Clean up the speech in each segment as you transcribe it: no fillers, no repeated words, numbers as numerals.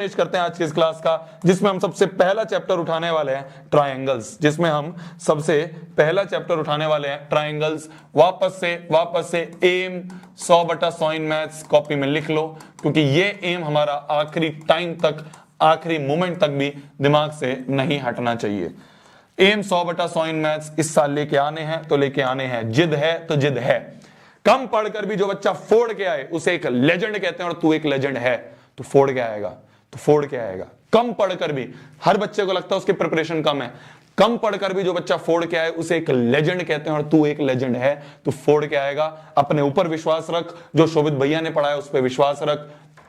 करते हैं आज की इस क्लास का, जिसमें हम सबसे पहला चैप्टर उठाने वाले हैं ट्रायंगल्स, जिसमें हम सबसे पहला चैप्टर उठाने वाले हैं ट्रायंगल्स। वापस से एम 100/100 इन मैथ्स कॉपी में लिख लो, क्योंकि ये एम हमारा आखिरी टाइम तक, आखिरी मोमेंट तक भी दिमाग से नहीं हटना चाहिए। एम 100/100 इन मैथ्स इस साल लेके आने हैं तो लेके आने हैं, जिद है तो जिद है। कम पढ़कर भी जो बच्चा फोड़ के आए उसे एक लेजेंड कहते हैं, और तू एक लेजेंड है, तू फोड़ के आएगा तो फोड़ के आएगा। कम पढ़कर भी, हर बच्चे को लगता है उसकी प्रिपरेशन कम है, कम पढ़कर भी जो बच्चा फोड़ के आए उसे एक लेजेंड कहते हैं, और तू एक लेजेंड है, तू फोड़ के आएगा। अपने ऊपर विश्वास रख, जो शोभित भैया ने पढ़ाया उस पर विश्वास रख,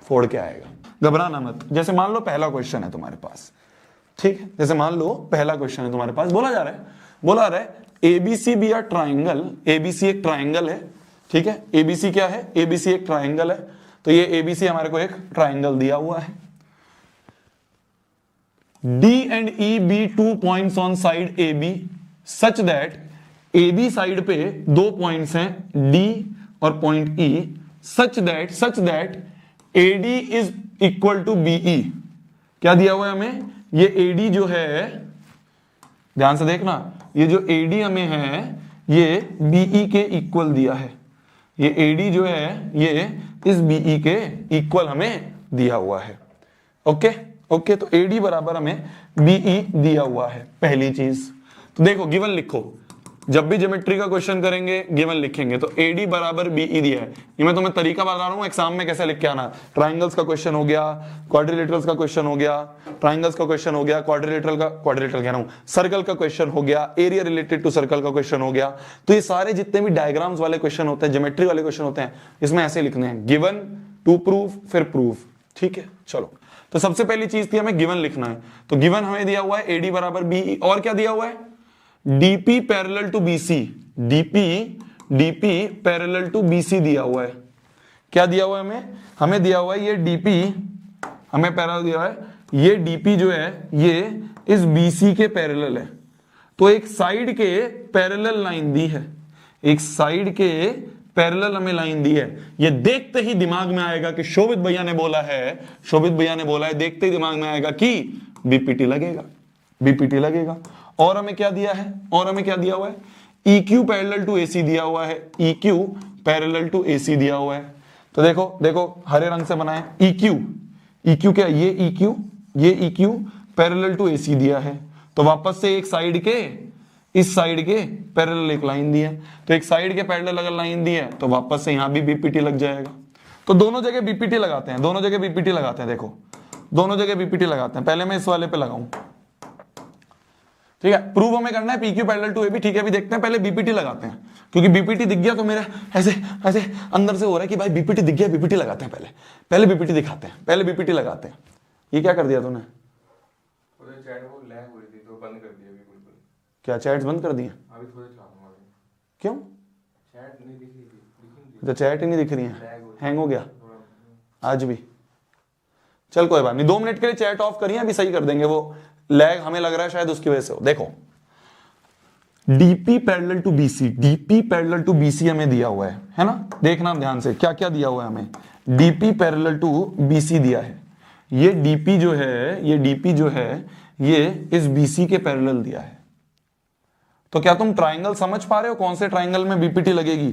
फोड़ के आएगा। घबराना मत। जैसे मान लो पहला क्वेश्चन है तुम्हारे पास, ठीक है, जैसे मान लो पहला क्वेश्चन है तुम्हारे पास, बोला रहा है ABC be are triangle. ABC एक ट्राइंगल है, ठीक है। एबीसी क्या है? एबीसी एक ट्राइंगल है। तो ये एबीसी हमारे को एक ट्राइंगल दिया हुआ है। D and E be 2 points on side AB such that AB side पे 2 पॉइंट्स हैं D और point E, such that AD is equal to BE। क्या दिया हुआ है हमें? ये AD जो है, ध्यान से देखना, ये जो AD हमें है ये BE के इक्वल दिया है। ये AD जो है ये इस BE के इक्वल हमें दिया हुआ है। ओके, तो AD बराबर हमें BE दिया हुआ है। पहली चीज तो देखो, गिवन लिखो। जब भी ज्योमेट्री का क्वेश्चन करेंगे गिवन लिखेंगे तो AD बराबर BE दिया है। ये मैं तुम्हें तरीका बता रहा हूं एग्जाम में कैसे लिख के आना। ट्राइंगल्स का क्वेश्चन हो गया, क्वाड्रिलेटरल्स का क्वेश्चन हो गया, ट्राइंगल्स का क्वेश्चन हो गया, क्वाड्रिलेटरल कह रहा हूं, सर्कल का क्वेश्चन हो गया, एरिया रिलेटेड टू सर्कल का क्वेश्चन हो गया। तो ये सारे जितने भी डायग्राम्स वाले क्वेश्चन होते हैं, ज्योमेट्री वाले क्वेश्चन होते हैं, इसमें ऐसे लिखने हैं, गिवन टू प्रूफ फिर प्रूफ। ठीक है, चलो। तो सबसे पहली चीज थी हमें गिवन लिखना है। तो गिवन हमें दिया हुआ है AD बराबर BE, और क्या दिया हुआ है? DP parallel to BC। DP parallel to BC दिया हुआ है। क्या दिया हुआ है हमें दिया हुआ है ये DP हमें पैरेलल दिया है। ये DP जो है ये इस BC के पैरेलल है। तो एक साइड के पैरेलल लाइन दी है, एक साइड के पैरेलल हमें लाइन दी है। ये देखते ही दिमाग में आएगा कि शोभित भैया ने बोला है, देखते ही दिमाग में आएगा कि बीपीटी लगेगा। और हमें क्या दिया हुआ है? EQ पैरेलल टू AC दिया हुआ है। EQ पैरेलल टू AC दिया हुआ है। तो देखो हरे रंग से बनाए। EQ क्या? ये EQ पैरेलल टू AC दिया है। तो वापस से एक साइड के, इस साइड के पैरेलल एक लाइन दी है। तो एक साइड के पैरेलल अगर लाइन दी है तो वापस से यहां भी बीपीटी लग जाएगा। तो दोनों जगह बीपीटी लगाते हैं, देखो दोनों जगह बीपीटी लगाते हैं। पहले मैं इस वाले पे लगाऊं, ठीक है। प्रूव हमें करना है PQ पैरेलल टू AB, ठीक है। अभी देखते हैं, पहले बीपीटी लगाते हैं, क्योंकि बीपीटी दिख गया तो मेरा ऐसे अंदर से हो रहा है कि भाई बीपीटी दिख गया, बीपीटी लगाते हैं। पहले बीपीटी दिखाते हैं, पहले बीपीटी लगाते हैं। ये क्या कर दिया तूने? क्या चैट्स बंद कर दिए? क्यों? तो चैट ही नहीं दिख रही है, हैंग हो गया आज भी। चल कोई बात नहीं, 2 मिनट के लिए चैट ऑफ करिए, अभी सही कर देंगे। वो लैग हमें लग रहा है शायद उसकी वजह से हो। देखो DP पैरेलल टू BC हमें दिया हुआ है ना। देखना ध्यान से, क्या क्या दिया हुआ है हमें। DP पैरेलल टू BC दिया है। ये DP जो है ये इस BC के पैरेलल दिया है। तो क्या तुम ट्राइंगल समझ पा रहे हो कौन से ट्राइंगल में बीपीटी लगेगी?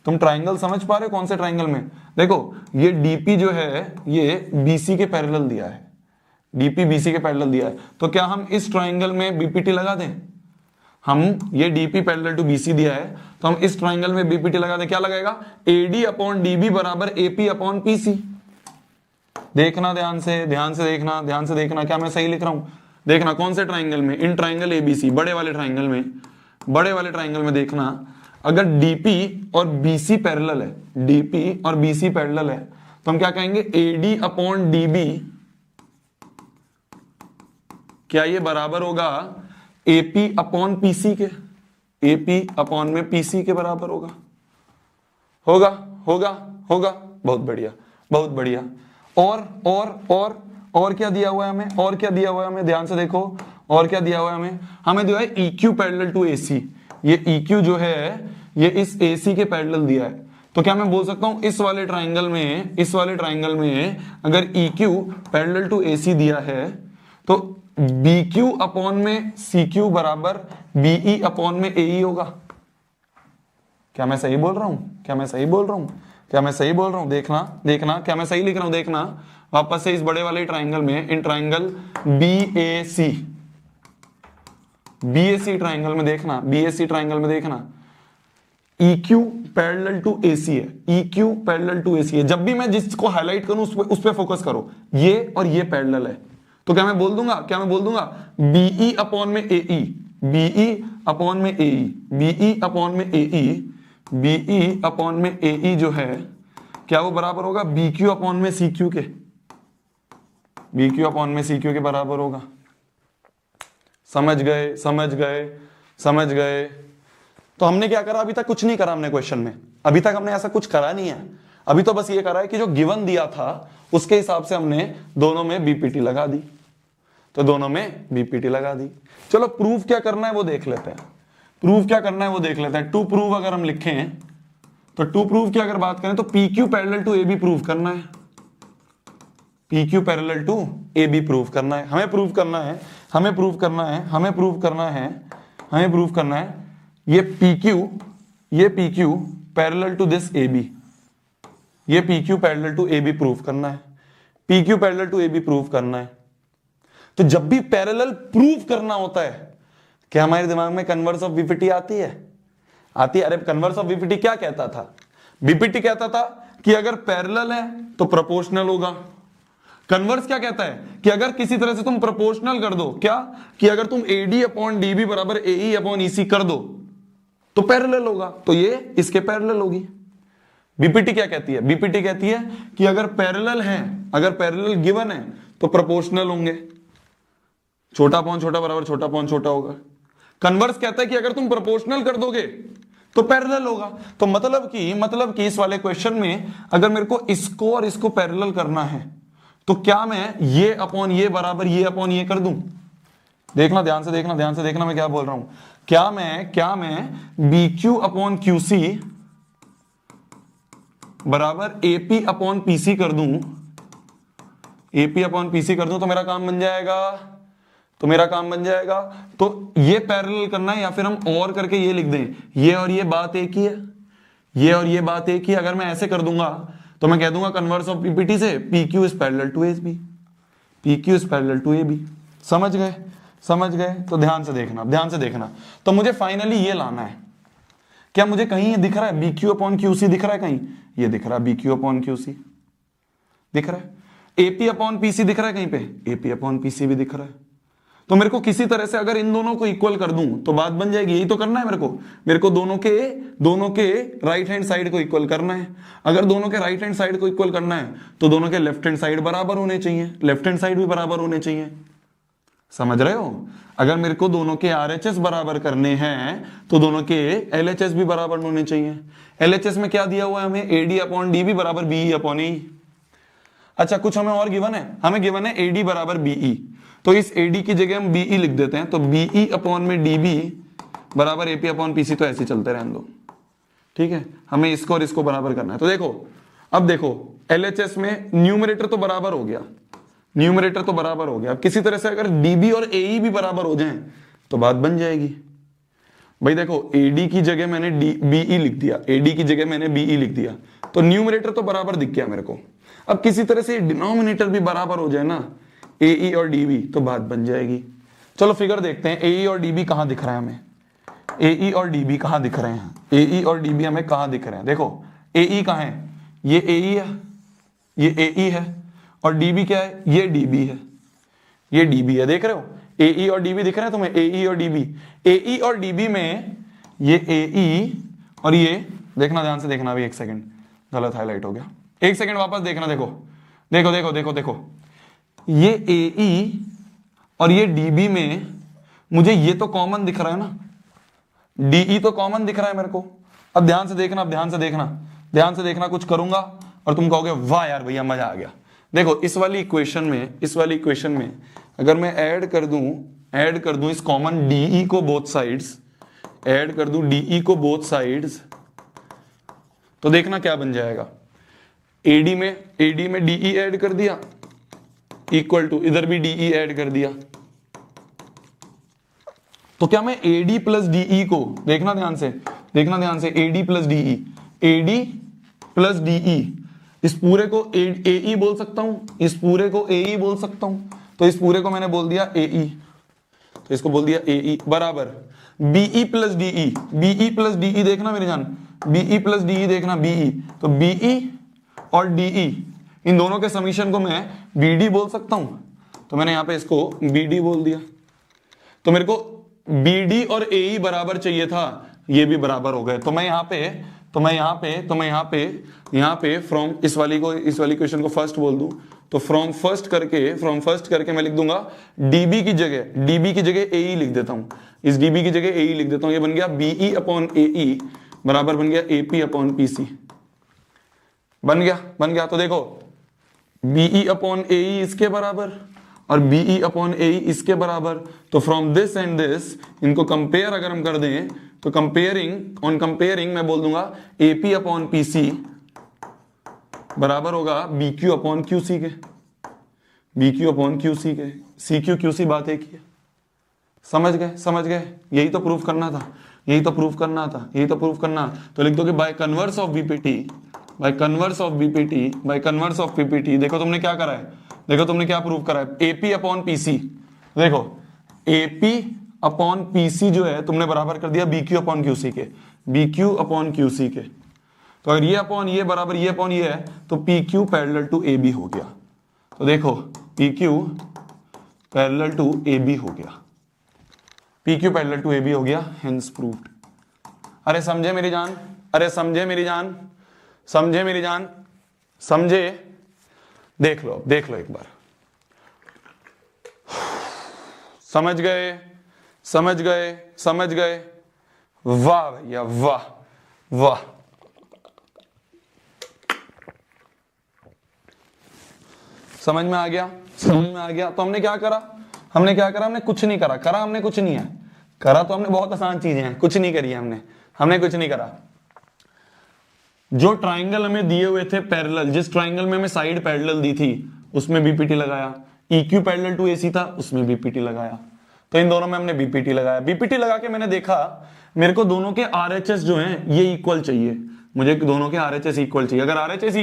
तुम ट्राइंगल समझ पा रहे हो कौन से ट्राइंगल में? देखो ये DP जो है ये BC के पैरेलल दिया है। DP BC के पैरेलल दिया है। तो क्या हम इस ट्राइंगल में बीपीटी लगा दें? हम ये DP पैरेलल टू BC दिया है तो हम इस ट्राइंगल में बीपीटी लगा दें। क्या लगाएगा? AD अपॉन DB बराबर AP अपॉन PC। देखना ध्यान से देखना, क्या मैं सही लिख रहा हूं? देखना कौन से ट्राइंगल में, इन ट्राइंगल ABC, बड़े वाले ट्राइंगल में देखना, अगर DP और BC पैरेलल है, तो हम क्या कहेंगे? AD अपॉन DB, क्या ये बराबर होगा AP अपॉन PC के? AP अपॉन में PC के बराबर होगा। बहुत बढ़िया। और क्या दिया हुआ है हमें? ध्यान से देखो, और क्या दिया हुआ है हमें दिया है EQ पैरेलल टू AC। ये EQ जो है ये इस AC के पैरेलल दिया है। तो क्या मैं बोल सकता हूं इस वाले ट्राइंगल में अगर EQ पैरेलल टू AC दिया है तो BQ अपॉन में CQ बराबर BE अपॉन में AE होगा। क्या मैं सही बोल रहा हूं? क्या मैं सही बोल रहा हूं? देखना क्या मैं सही लिख रहा हूं? देखना वापस से इस बड़े वाले ट्राइंगल में, इन ट्राइंगल BAC ट्राइंगल में देखना EQ पैरेलल टू AC है, EQ पैरेलल टू AC है। जब भी मैं जिसको हाईलाइट करूं उस पे फोकस करो, ये और ये पैरेलल है। तो क्या मैं बोल दूंगा BE अपॉन में AE, BE अपॉन में AE जो है क्या वो बराबर होगा BQ अपॉन में CQ के, BQ अपॉन में CQ के बराबर होगा। समझ गए। तो हमने क्या करा? अभी तक कुछ नहीं करा हमने क्वेश्चन में, अभी तक हमने ऐसा कुछ करा नहीं है। अभी तो बस ये करा है कि जो गिवन दिया था उसके हिसाब से हमने दोनों में BPT लगा दी, चलो प्रूफ क्या करना है वो देख लेते हैं। टू प्रूव अगर हम लिखें तो टू प्रूव की अगर बात करें तो PQ parallel to AB prove करना है, हमें प्रूव करना है ये PQ parallel to this AB, ये PQ parallel to AB prove करना है। तो जब भी पैरेलल प्रूव करना होता है क्या हमारे दिमाग में कन्वर्स ऑफ BPT आती है? अरे कन्वर्स ऑफ BPT क्या कहता था? BPT कहता था कि अगर पैरेलल है तो प्रोपोर्शनल होगा। कन्वर्स क्या कहता है कि अगर किसी तरह से तुम प्रोपोर्शनल कर दो, क्या कि अगर तुम AD अपॉन DB बराबर AE अपॉन EC कर दो तो पैरेलल होगा, तो ये इसके पैरेलल होगी। BPT क्या कहती है? BPT कहती है कि अगर पैरेलल गिवन है तो प्रोपोर्शनल होंगे, छोटा अपॉन छोटा बराबर छोटा अपॉन छोटा होगा। कन्वर्स कहता है कि अगर तुम प्रोपोर्शनल कर दोगे तो पैरेलल होगा। तो मतलब कि इस वाले क्वेश्चन में अगर मेरे को इसको और इसको पैरेलल करना है तो क्या मैं ये अपॉन ये बराबर ये अपॉन ये कर दूं? देखना, ध्यान से देखना मैं क्या बोल रहा हूं। क्या मैं BQ अपॉन QC बराबर AP अपॉन PC कर दूं? तो मेरा काम बन जाएगा। तो ये पैरेलल करना है या फिर हम और करके ये लिख दें, ये और ये बात एक ही है, अगर मैं ऐसे कर दूंगा तो मैं कह दूंगा कन्वर्स ऑफ BPT से PQ is parallel to AB। समझ गए? तो ध्यान से देखना। तो मुझे फाइनली ये लाना है। क्या मुझे कहीं ये दिख रहा है BQ अपॉन QC दिख रहा है? कहीं ये दिख रहा है BQ अपॉन QC दिख रहा है। AP अपॉन PC दिख रहा है कहीं पे? AP अपॉन PC भी दिख रहा है। तो मेरे को किसी तरह से अगर इन दोनों को इक्वल कर दूं तो बात बन जाएगी। यही तो करना है मेरे को दोनों के राइट हैंड साइड को इक्वल करना है। अगर दोनों के राइट हैंड साइड को इक्वल करना है तो दोनों के लेफ्ट हैंड साइड बराबर होने चाहिए, लेफ्ट हैंड साइड भी बराबर होने चाहिए। समझ रहे हो? अगर मेरे को दोनों के RHS बराबर करने हैं तो दोनों के LHS भी बराबर होने चाहिए। LHS में क्या दिया हुआ है हमें? AD अपॉन DB बराबर BE अपॉन AE। अच्छा, कुछ हमें और गिवन है AD बराबर BE, तो इस AD की जगह हम BE लिख देते हैं। तो BE अपॉन में DB बराबर AP अपॉन PC, तो ऐसे चलते रहने दो, ठीक है। हमें इसको और इसको बराबर करना है। तो अब देखो LHS में न्यूमरेटर तो बराबर हो गया, अब किसी तरह से अगर DB और AE भी बराबर हो जाएं तो बात बन जाएगी। भाई देखो, AD की जगह मैंने BE लिख दिया, तो न्यूमरेटर तो बराबर दिख गया मेरे को। अब किसी तरह से डिनोमिनेटर भी बराबर हो जाए ना, AE और DB, तो बात बन जाएगी। चलो फिगर देखते हैं, AE और DB कहां दिख रहा है हमें? AE और DB कहां दिख रहे हैं? AE और DB हमें कहां दिख रहे हैं? देखो AE कहां है? ये AE है, ये AE है, और DB क्या है? ये DB है, ये DB है। देख रहे हो? AE और DB दिख रहे हैं तुम्हें? AE और DB में ये AE और ये, देखना ध्यान से देखना, अभी एक सेकंड गलत हाईलाइट हो गया, एक सेकंड वापस देखना। देखो ये AE और ये DB में मुझे ये तो कॉमन दिख रहा है ना, DE तो कॉमन दिख रहा है मेरे को। अब ध्यान से देखना, कुछ करूंगा और तुम कहोगे वाह यार भैया मजा आ गया। देखो इस वाली इक्वेशन में अगर मैं ऐड कर दूं इस कॉमन DE को बोथ साइड्स, ऐड कर दूं DE को बोथ साइड्स, तो देखना क्या बन जाएगा, एडी में डीई ऐड कर दिया इक्वल टू इधर भी डीई ऐड कर दिया। तो क्या मैं एडी प्लस डीई को, देखना ध्यान से, एडी प्लस डीई, इस पूरे को एई बोल सकता हूं, इस पूरे को एई बोल सकता हूं। तो इस पूरे को मैंने बोल दिया एई, तो इसको बोल दिया एई बराबर बीई प्लस डीई, देखना मेरे जान, बीई प्लस डीई देखना, बीई, तो बीई और डीई इन दोनों के समीशन को मैं बीडी बोल सकता हूं। तो मैंने यहां पे इसको बीडी बोल दिया। तो मेरे को बीडी और एई बराबर चाहिए था, ये भी बराबर हो गए। तो मैं यहां पे फ्रॉम इस वाली क्वेश्चन को फर्स्ट बोल दूं, तो फ्रॉम फर्स्ट करके मैं लिख दूंगा डीबी की जगह एई लिख देता हूं, इस डीबी की जगह एई लिख देता हूं। ये बन गया बीई अपॉन एई बराबर बन गया एपी अपॉन पीसी, बन गया। तो देखो बीई अपॉन एई इसके बराबर और बीई अपॉन एई इसके बराबर। तो फ्रॉम दिस एंड दिस इनको कंपेयर अगर हम कर दें तो कंपेयरिंग मैं बोल दूंगा एपी अपॉन पीसी बराबर होगा बीक्यू अपॉन क्यूसी के, सीक्यू क्यूसी बात एक ही है। समझ गए, यही तो प्रूफ करना था। तो लिख दो कि बाय कन्वर्स ऑफ पीपीटी, देखो तुमने क्या करा है, तुमने क्या प्रूव करा है, एपी अपॉन पीसी। देखो एपी अपॉन पीसी जो है तुमने बराबर कर दिया बीक्यू अपॉन क्यूसी के, तो अगर ये अपॉन ये बराबर ये अपॉन ये है तो पीक्यू पैरेलल टू एबी हो गया। तो देखो पीक्यू पैरेलल टू एबी हो गया, हेंस प्रूव्ड। अरे समझे मेरी जान, देख लो एक बार, समझ गए, वाह भैया वाह। समझ में आ गया। तो हमने क्या करा, हमने कुछ नहीं करा, हमने कुछ नहीं है करा, तो हमने बहुत आसान चीजें हैं, कुछ नहीं करी है हमने कुछ नहीं करा। जो ट्राइंगल हमें दिए हुए थे पैरेलल, जिस ट्राइंगल में हमें साइड पैरेलल दी थी उसमें बीपीटी लगाया, EQ पैरेलल टू AC था उसमें बीपीटी लगाया। तो इन दोनों में हमने बीपीटी लगाया। बीपीटी लगा के मैंने देखा मेरे को दोनों के RHS जो हैं ये इक्वल चाहिए, मुझे दोनों के RHS इक्वल चाहिए। अगर RHS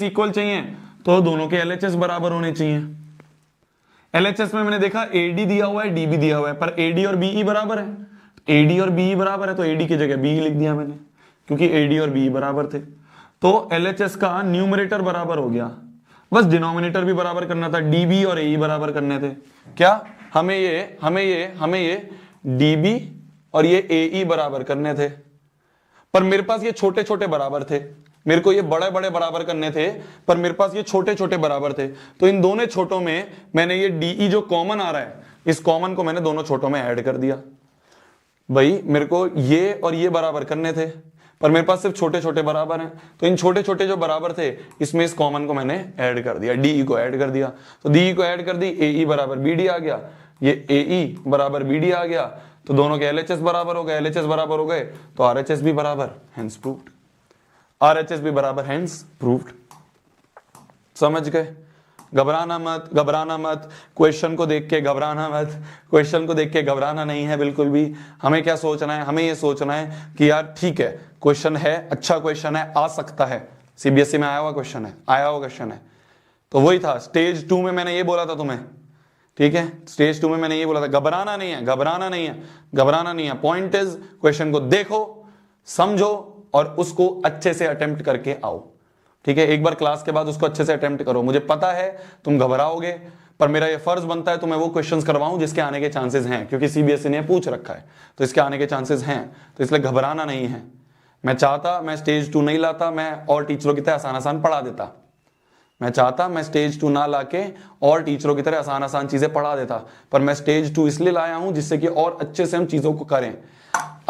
इक्वल चाहिए तो दोनों के LHS बराबर होने चाहिए। LHS में मैंने देखा AD दिया हुआ है, DB दिया हुआ है, पर AD और BE बराबर है, तो AD की जगह BE लिख दिया मैंने, क्योंकि AD और BE बराबर थे। तो LHS का न्यूमरेटर बराबर हो गया, बस डिनोमिनेटर भी बराबर करना था, DB और AE बराबर करने थे। क्या हमें ये DB और ये AE बराबर करने थे, पर मेरे पास ये छोटे छोटे बराबर थे, मेरे को ये बड़े बड़े बराबर करने थे, पर मेरे पास ये छोटे छोटे बराबर थे। तो इन दोनों छोटों में मैंने ये DE जो कॉमन आ रहा है, इस कॉमन को मैंने दोनों छोटों में ऐड कर दिया। भाई मेरे को ये और ये बराबर करने थे, पर मेरे पास सिर्फ छोटे छोटे बराबर हैं, तो इन छोटे छोटे जो बराबर थे इसमें इस कॉमन को मैंने ऐड कर दिया, DE को ऐड कर दिया। तो DE को ऐड कर दी, AE बराबर BD आ गया, ये AE बराबर BD आ गया, तो दोनों के LHS बराबर हो गए, तो RHS भी बराबर, हेंस प्रूव्ड। समझ गए। घबराना मत, क्वेश्चन को देख के घबराना नहीं है बिल्कुल भी। हमें क्या सोचना है, हमें ये सोचना है कि यार ठीक है, क्वेश्चन है, अच्छा क्वेश्चन है, आ सकता है, CBSE में आया हुआ क्वेश्चन है। तो वही था स्टेज 2 में मैंने ये बोला था तुम्हें, ठीक है, स्टेज 2 में मैंने ये बोला था, घबराना नहीं है। पॉइंट इज क्वेश्चन को देखो, समझो और उसको अच्छे से अटेम्प्ट करके आओ, ठीक है। एक बार क्लास के बाद उसको अच्छे से अटेम्प्ट करो। मुझे पता है तुम घबराओगे, पर मेरा ये फर्ज बनता है तुम्हें वो क्वेश्चंस करवाऊं जिसके आने के चांसेस हैं, क्योंकि CBSE ने पूछ रखा है तो इसके आने के चांसेस हैं, तो इसलिए घबराना नहीं है। मैं चाहता मैं स्टेज 2 नहीं लाता, मैं और टीचरों की तरह आसान पढ़ा देता। मैं चाहता मैं स्टेज 2 ना लाके और टीचरों की तरह आसान चीजें पढ़ा देता, पर मैं स्टेज 2 इसलिए लाया हूं जिससे कि और अच्छे से हम चीजों को करें।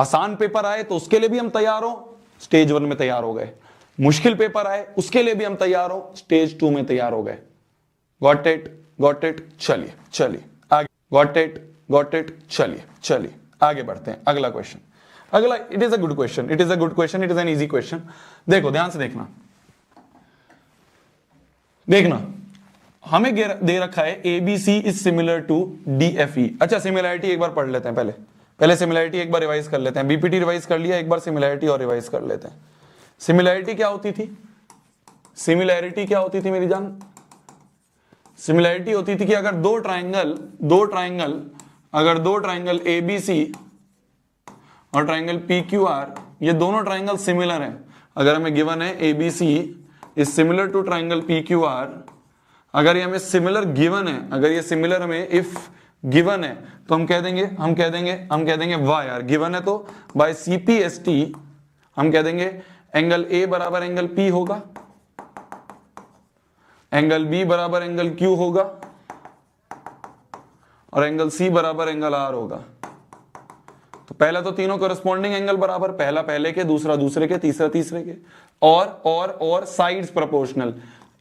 आसान पेपर आए तो उसके लिए भी हम तैयार हो, स्टेज 1 में तैयार हो गए। मुश्किल पेपर आए उसके लिए भी हम तैयार हो, स्टेज 2 में तैयार हो गए। Got it. चलिए आगे, गॉट इट। चलिए आगे बढ़ते हैं। अगला अगला, it is a good question, it is a good question, it is an easy question. देखो ध्यान से देखना, देखना हमें दे रखा है ABC is similar to DFE। अच्छा सिमिलैरिटी एक बार पढ़ लेते हैं, पहले सिमिलैरिटी एक बार रिवाइज कर लेते हैं। BPT रिवाइज कर लिया, एक बार सिमिलैरिटी और रिवाइज कर लेते हैं। सिमिलैरिटी क्या होती थी? सिमिलैरिटी क्या होती थी मेरी जान? सिमिलैरिटी होती थी कि अगर दो ट्राइंगल ABC और ट्राइंगल PQR, ये दोनों ट्राइंगल सिमिलर हैं। अगर हमें गिवन है ABC is similar to triangle PQR, अगर ये हमें सिमिलर गिवन है, अगर ये सिमिलर हमें इफ गिवन है तो हम कह देंगे वाह यार गिवन है तो बाय CPST हम कह देंगे एंगल A बराबर एंगल P होगा, एंगल B बराबर एंगल Q होगा और एंगल C बराबर एंगल R होगा। तो पहला तो तीनों करस्पॉन्डिंग एंगल बराबर, पहला पहले के, दूसरा दूसरे के, तीसरा तीसरे के, और sides proportional.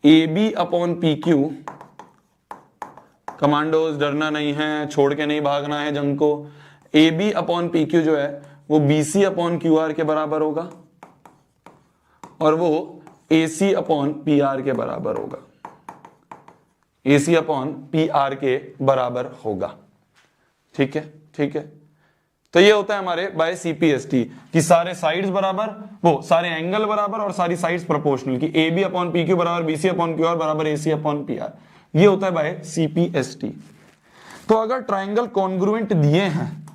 AB upon PQ, commandos डरना नहीं है, छोड़ के नहीं भागना है जंग को। AB अपॉन PQ जो है वो BC अपॉन QR के बराबर होगा और वो AC अपॉन PR के बराबर होगा, AC अपॉन PR के बराबर होगा। ठीक है, ठीक है। तो ये होता है हमारे बाय CPST कि सारे साइड्स बराबर, वो सारे एंगल बराबर और सारी साइड्स प्रोपोर्शनल, कि AB अपॉन PQ बराबर BC अपॉन QR बराबर AC अपॉन PR। ये होता है बाय CPST। तो अगर ट्राइंगल कॉन्ग्रुएंट दिए हैं,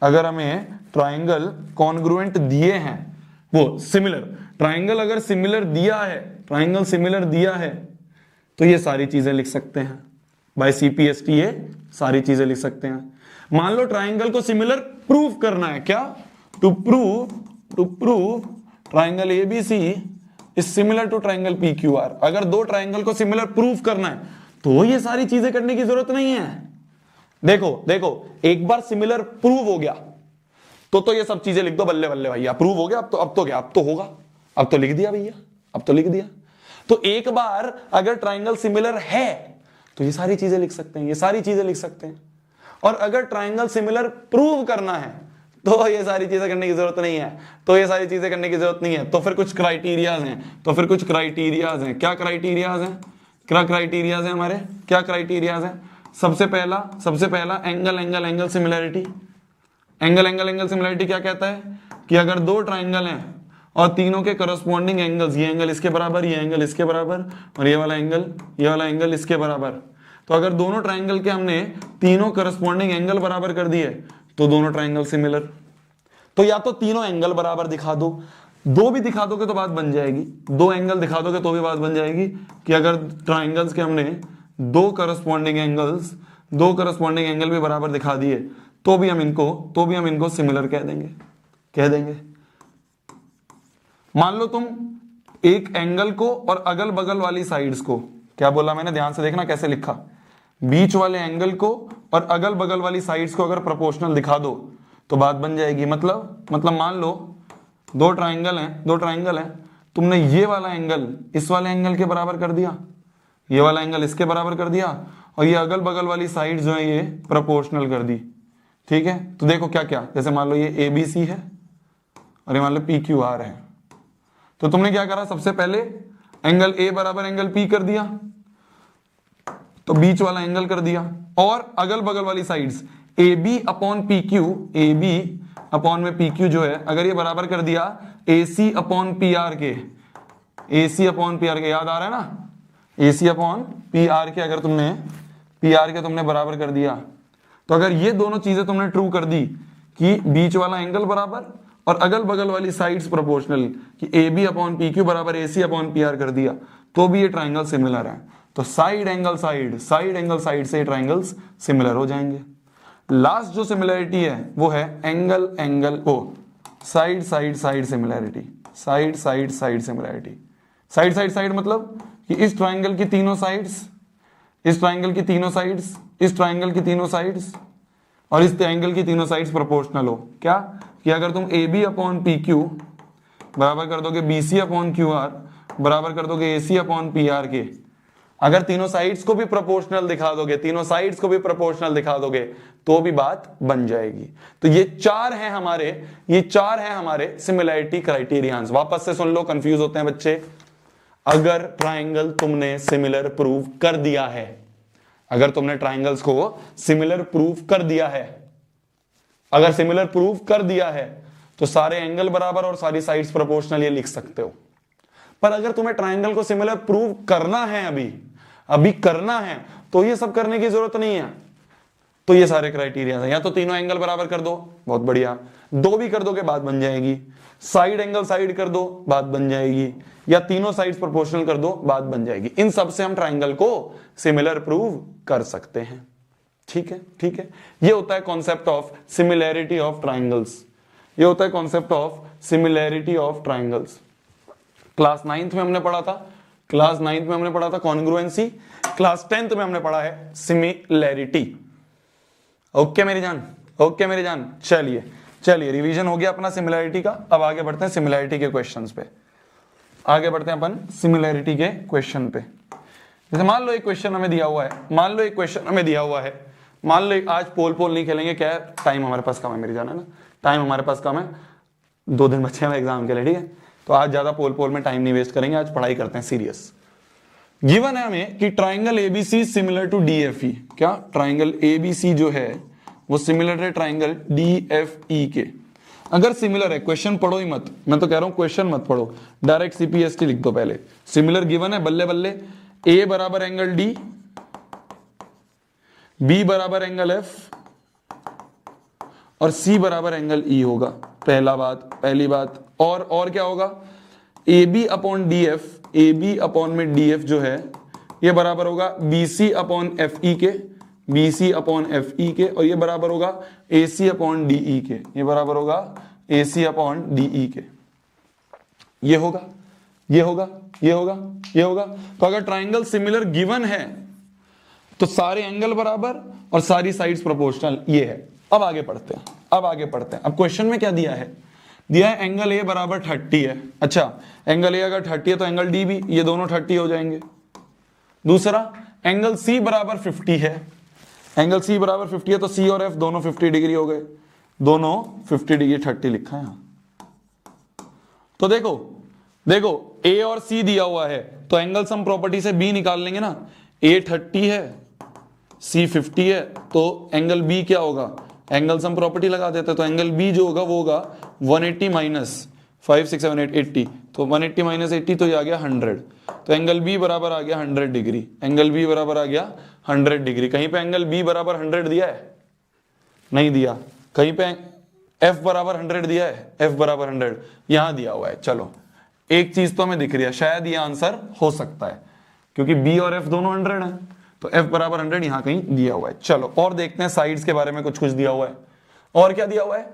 अगर हमें ट्राइंगल कॉन्ग्रुएंट दिए हैं, वो सिमिलर ट्राइंगल अगर सिमिलर दिया है, ट्राइंगल सिमिलर दिया है, तो ये सारी चीजें लिख सकते हैं बाय CPST, ये सारी चीजें लिख सकते हैं। मान लो ट्राइंगल को सिमिलर प्रूव करना है, क्या? To prove triangle ABC is similar to triangle PQR। अगर दो ट्राइंगल को सिमिलर प्रूव करना है तो ये सारी चीजें करने की जरूरत नहीं है। देखो एक बार सिमिलर प्रूव हो गया तो ये सब चीजें लिख दो, बल्ले बल्ले भैया, प्रूव हो गया, अब तो क्या, अब तो होगा, अब तो लिख दिया भैया, अब तो लिख दिया। तो एक बार अगर ट्राइंगल सिमिलर है तो ये सारी चीजें लिख सकते हैं, ये सारी चीजें लिख सकते हैं। और अगर ट्राइंगल सिमिलर प्रूव करना है तो ये सारी चीजें करने की जरूरत नहीं है, तो ये सारी चीजें करने की जरूरत नहीं है। तो फिर कुछ क्राइटेरियाज हैं, क्या क्राइटेरियाज हैं हमारे, क्या क्राइटेरियाज हैं? सबसे पहला एंगल सिमिलैरिटी। एंगल सिमिलैरिटी क्या कहता है कि अगर दो ट्राइंगल हैं और तीनों के करस्पॉन्डिंग एंगल्स, ये एंगल इसके बराबर, ये एंगल इसके बराबर और ये वाला एंगल इसके बराबर, तो अगर दोनों ट्राइंगल के हमने तीनों करस्पॉन्डिंग एंगल बराबर कर दिए तो दोनों ट्राइंगल सिमिलर। तो या तो तीनों एंगल बराबर दिखा दो, दो भी दिखा दोगे तो बात बन जाएगी, दो एंगल दिखा दोगे तो भी बात बन जाएगी कि अगर ट्राइंगल्स के हमने दो करस्पॉन्डिंग एंगल भी बराबर दिखा दिए तो भी हम इनको सिमिलर कह देंगे। मान लो तुम एक एंगल को और अगल बगल वाली साइड्स को, क्या बोला मैंने, ध्यान से देखना कैसे लिखा, बीच वाले एंगल को और अगल बगल वाली साइड्स को अगर प्रोपोर्शनल दिखा दो तो बात बन जाएगी। मतलब मान लो दो ट्राइंगल हैं, तुमने ये वाला एंगल इस वाले एंगल के बराबर कर दिया, ये वाला एंगल इसके बराबर कर दिया और ये अगल बगल वाली साइड जो है ये प्रोपोर्शनल कर दी। ठीक है, तो देखो क्या क्या, जैसे मान लो ये ABC है और ये मान लो PQR है, तो तुमने क्या करा, सबसे पहले एंगल A बराबर एंगल P कर दिया, तो बीच वाला एंगल कर दिया, और अगल बगल वाली साइड्स AB अपॉन PQ जो है अगर ये बराबर कर दिया AC अपॉन PR के, याद आ रहा है ना, AC अपॉन PR के अगर तुमने तुमने बराबर कर दिया, तो अगर ये दोनों चीजें तुमने ट्रू कर दी कि बीच वाला एंगल बराबर और अगल बगल वाली साइड्स प्रोपोर्शनल, कि AB अपॉन PQ बराबर AC अपॉन PR कर दिया, तो भी ये ट्राइंगल सिमिलर है। तो साइड एंगल साइड से ट्राइंगल्स सिमिलर हो जाएंगे। लास्ट जो सिमिलरिटी है वो है एंगल साइड सिमिलरिटी। साइड मतलब कि इस ट्राइंगल की तीनों साइड्स, इस ट्राइंगल की तीनों साइड्स, इस ट्राइंगल की तीनों साइड्स और इस ट्राइंगल की तीनों साइड्स प्रोपोर्शनल हो। क्या कि अगर तुम AB अपॉन PQ बराबर कर दोगे BC अपॉन QR बराबर कर दोगे AC अपॉन PR के, अगर तीनों साइड्स को भी प्रोपोर्शनल दिखा दोगे, तीनों साइड्स को भी प्रोपोर्शनल दिखा दोगे तो भी बात बन जाएगी। तो ये चार हैं हमारे सिमिलैरिटी क्राइटेरियंस। वापस से सुन लो, कंफ्यूज होते हैं बच्चे। अगर ट्राइंगल तुमने सिमिलर प्रूव कर दिया है, अगर तुमने ट्राइंगल्स को सिमिलर प्रूव कर दिया है, अगर सिमिलर प्रूव कर दिया है तो सारे एंगल बराबर और सारी साइड्स प्रोपोर्शनल ये लिख सकते हो। पर अगर तुम्हें ट्राइंगल को सिमिलर प्रूव करना है, अभी करना है, तो ये सब करने की जरूरत नहीं है। तो ये सारे क्राइटेरिया हैं, या तो तीनों एंगल बराबर कर दो, बहुत बढ़िया, दो भी कर दोगे बात बन जाएगी, साइड एंगल साइड कर दो बात बन जाएगी, या तीनों साइड्स प्रोपोर्शनल कर दो बात बन जाएगी। इन सब से हम ट्राइंगल को सिमिलर प्रूव कर सकते हैं। ठीक है, ठीक है। ये होता है concept of similarity of triangles, ये होता है concept of similarity of triangles. Class 9th में हमने पढ़ा था, क्लास 9th में हमने पढ़ा था कॉन्ग्रुएंसी, क्लास 10th में हमने पढ़ा है सिमिलैरिटी। ओके मेरी जान, ओके मेरी जान। चलिए चलिए, रिवीजन हो गया अपना सिमिलैरिटी का। अब आगे बढ़ते हैं सिमिलैरिटी के क्वेश्चंस पे, आगे बढ़ते हैं अपन सिमिलैरिटी के क्वेश्चन पे। जैसे मान लो एक क्वेश्चन हमें दिया हुआ है, मान लो एक क्वेश्चन हमें दिया हुआ है, मान लो आज पोल नहीं खेलेंगे, क्या है, टाइम हमारे पास कम है मेरी जान, है ना, टाइम हमारे पास कम है, 2 दिन बचे हैं एग्जाम के लिए, ठीक है। तो आज ज्यादा पोल में टाइम नहीं वेस्ट करेंगे, आज पढ़ाई करते हैं सीरियस। गिवन है हमें कि triangle ABC similar to DFE, क्या ट्राइंगल एबीसी जो है वो सिमिलर है ट्राइंगल डीएफई के। अगर सिमिलर है, क्वेश्चन पढ़ो ही मत, मैं तो कह रहा हूं क्वेश्चन मत पढ़ो, डायरेक्ट सीपीएसटी लिख दो पहले। सिमिलर गिवन है, बल्ले बल्ले, ए बराबर एंगल डी, बी बराबर एंगल एफ और सी बराबर एंगल ई होगा। पहली बात और क्या होगा, A B upon D F, A B upon में डी एफ जो है ये बराबर होगा B C upon F E के, B C upon F E के, और ये बराबर होगा ए सी अपॉन डी ई के, ये बराबर होगा ए सी अपॉन डी ई के। ये होगा, ये होगा, ये होगा, ये होगा। तो अगर ट्राइंगल सिमिलर गिवन है तो सारे एंगल बराबर और सारी साइड्स प्रोपोर्शनल, ये है। अब आगे पढ़ते हैं, अब आगे पढ़ते हैं। अब क्वेश्चन में क्या दिया है, दिया है एंगल ए बराबर 30 है। अच्छा, एंगल ए अगर 30 है तो एंगल डी भी, ये दोनों 30 हो जाएंगे। दूसरा, एंगल सी बराबर 50 है, एंगल सी बराबर 50 है तो सी और एफ दोनों 50 डिग्री हो गए, दोनों 50 डिग्री, 30 लिखा है यहां। तो देखो देखो, ए और सी दिया हुआ है तो एंगल सम प्रॉपर्टी से बी निकाल लेंगे ना। ए 30 है, सी 50 है, तो एंगल बी क्या होगा, एंगल सम प्रॉपर्टी लगा देते, तो एंगल बी जो होगा वो होगा 180 माइनस 5 6 7 8 80, तो 180 माइनस 80 तो ये आ गया 100। तो एंगल बी बराबर आ गया 100 डिग्री, एंगल बी बराबर आ गया 100 डिग्री। कहीं पे एंगल बी बराबर 100 दिया है, नहीं दिया। कहीं पे एफ बराबर 100 दिया है, एफ बराबर 100 यहां दिया हुआ है। चलो एक चीज तो हमें दिख रही है, शायद ये आंसर हो सकता है क्योंकि बी और एफ दोनों 100 है, तो एफ बराबर 100 यहां कहीं दिया हुआ है। चलो और देखते हैं साइड्स के बारे में कुछ दिया हुआ है। और क्या दिया हुआ है,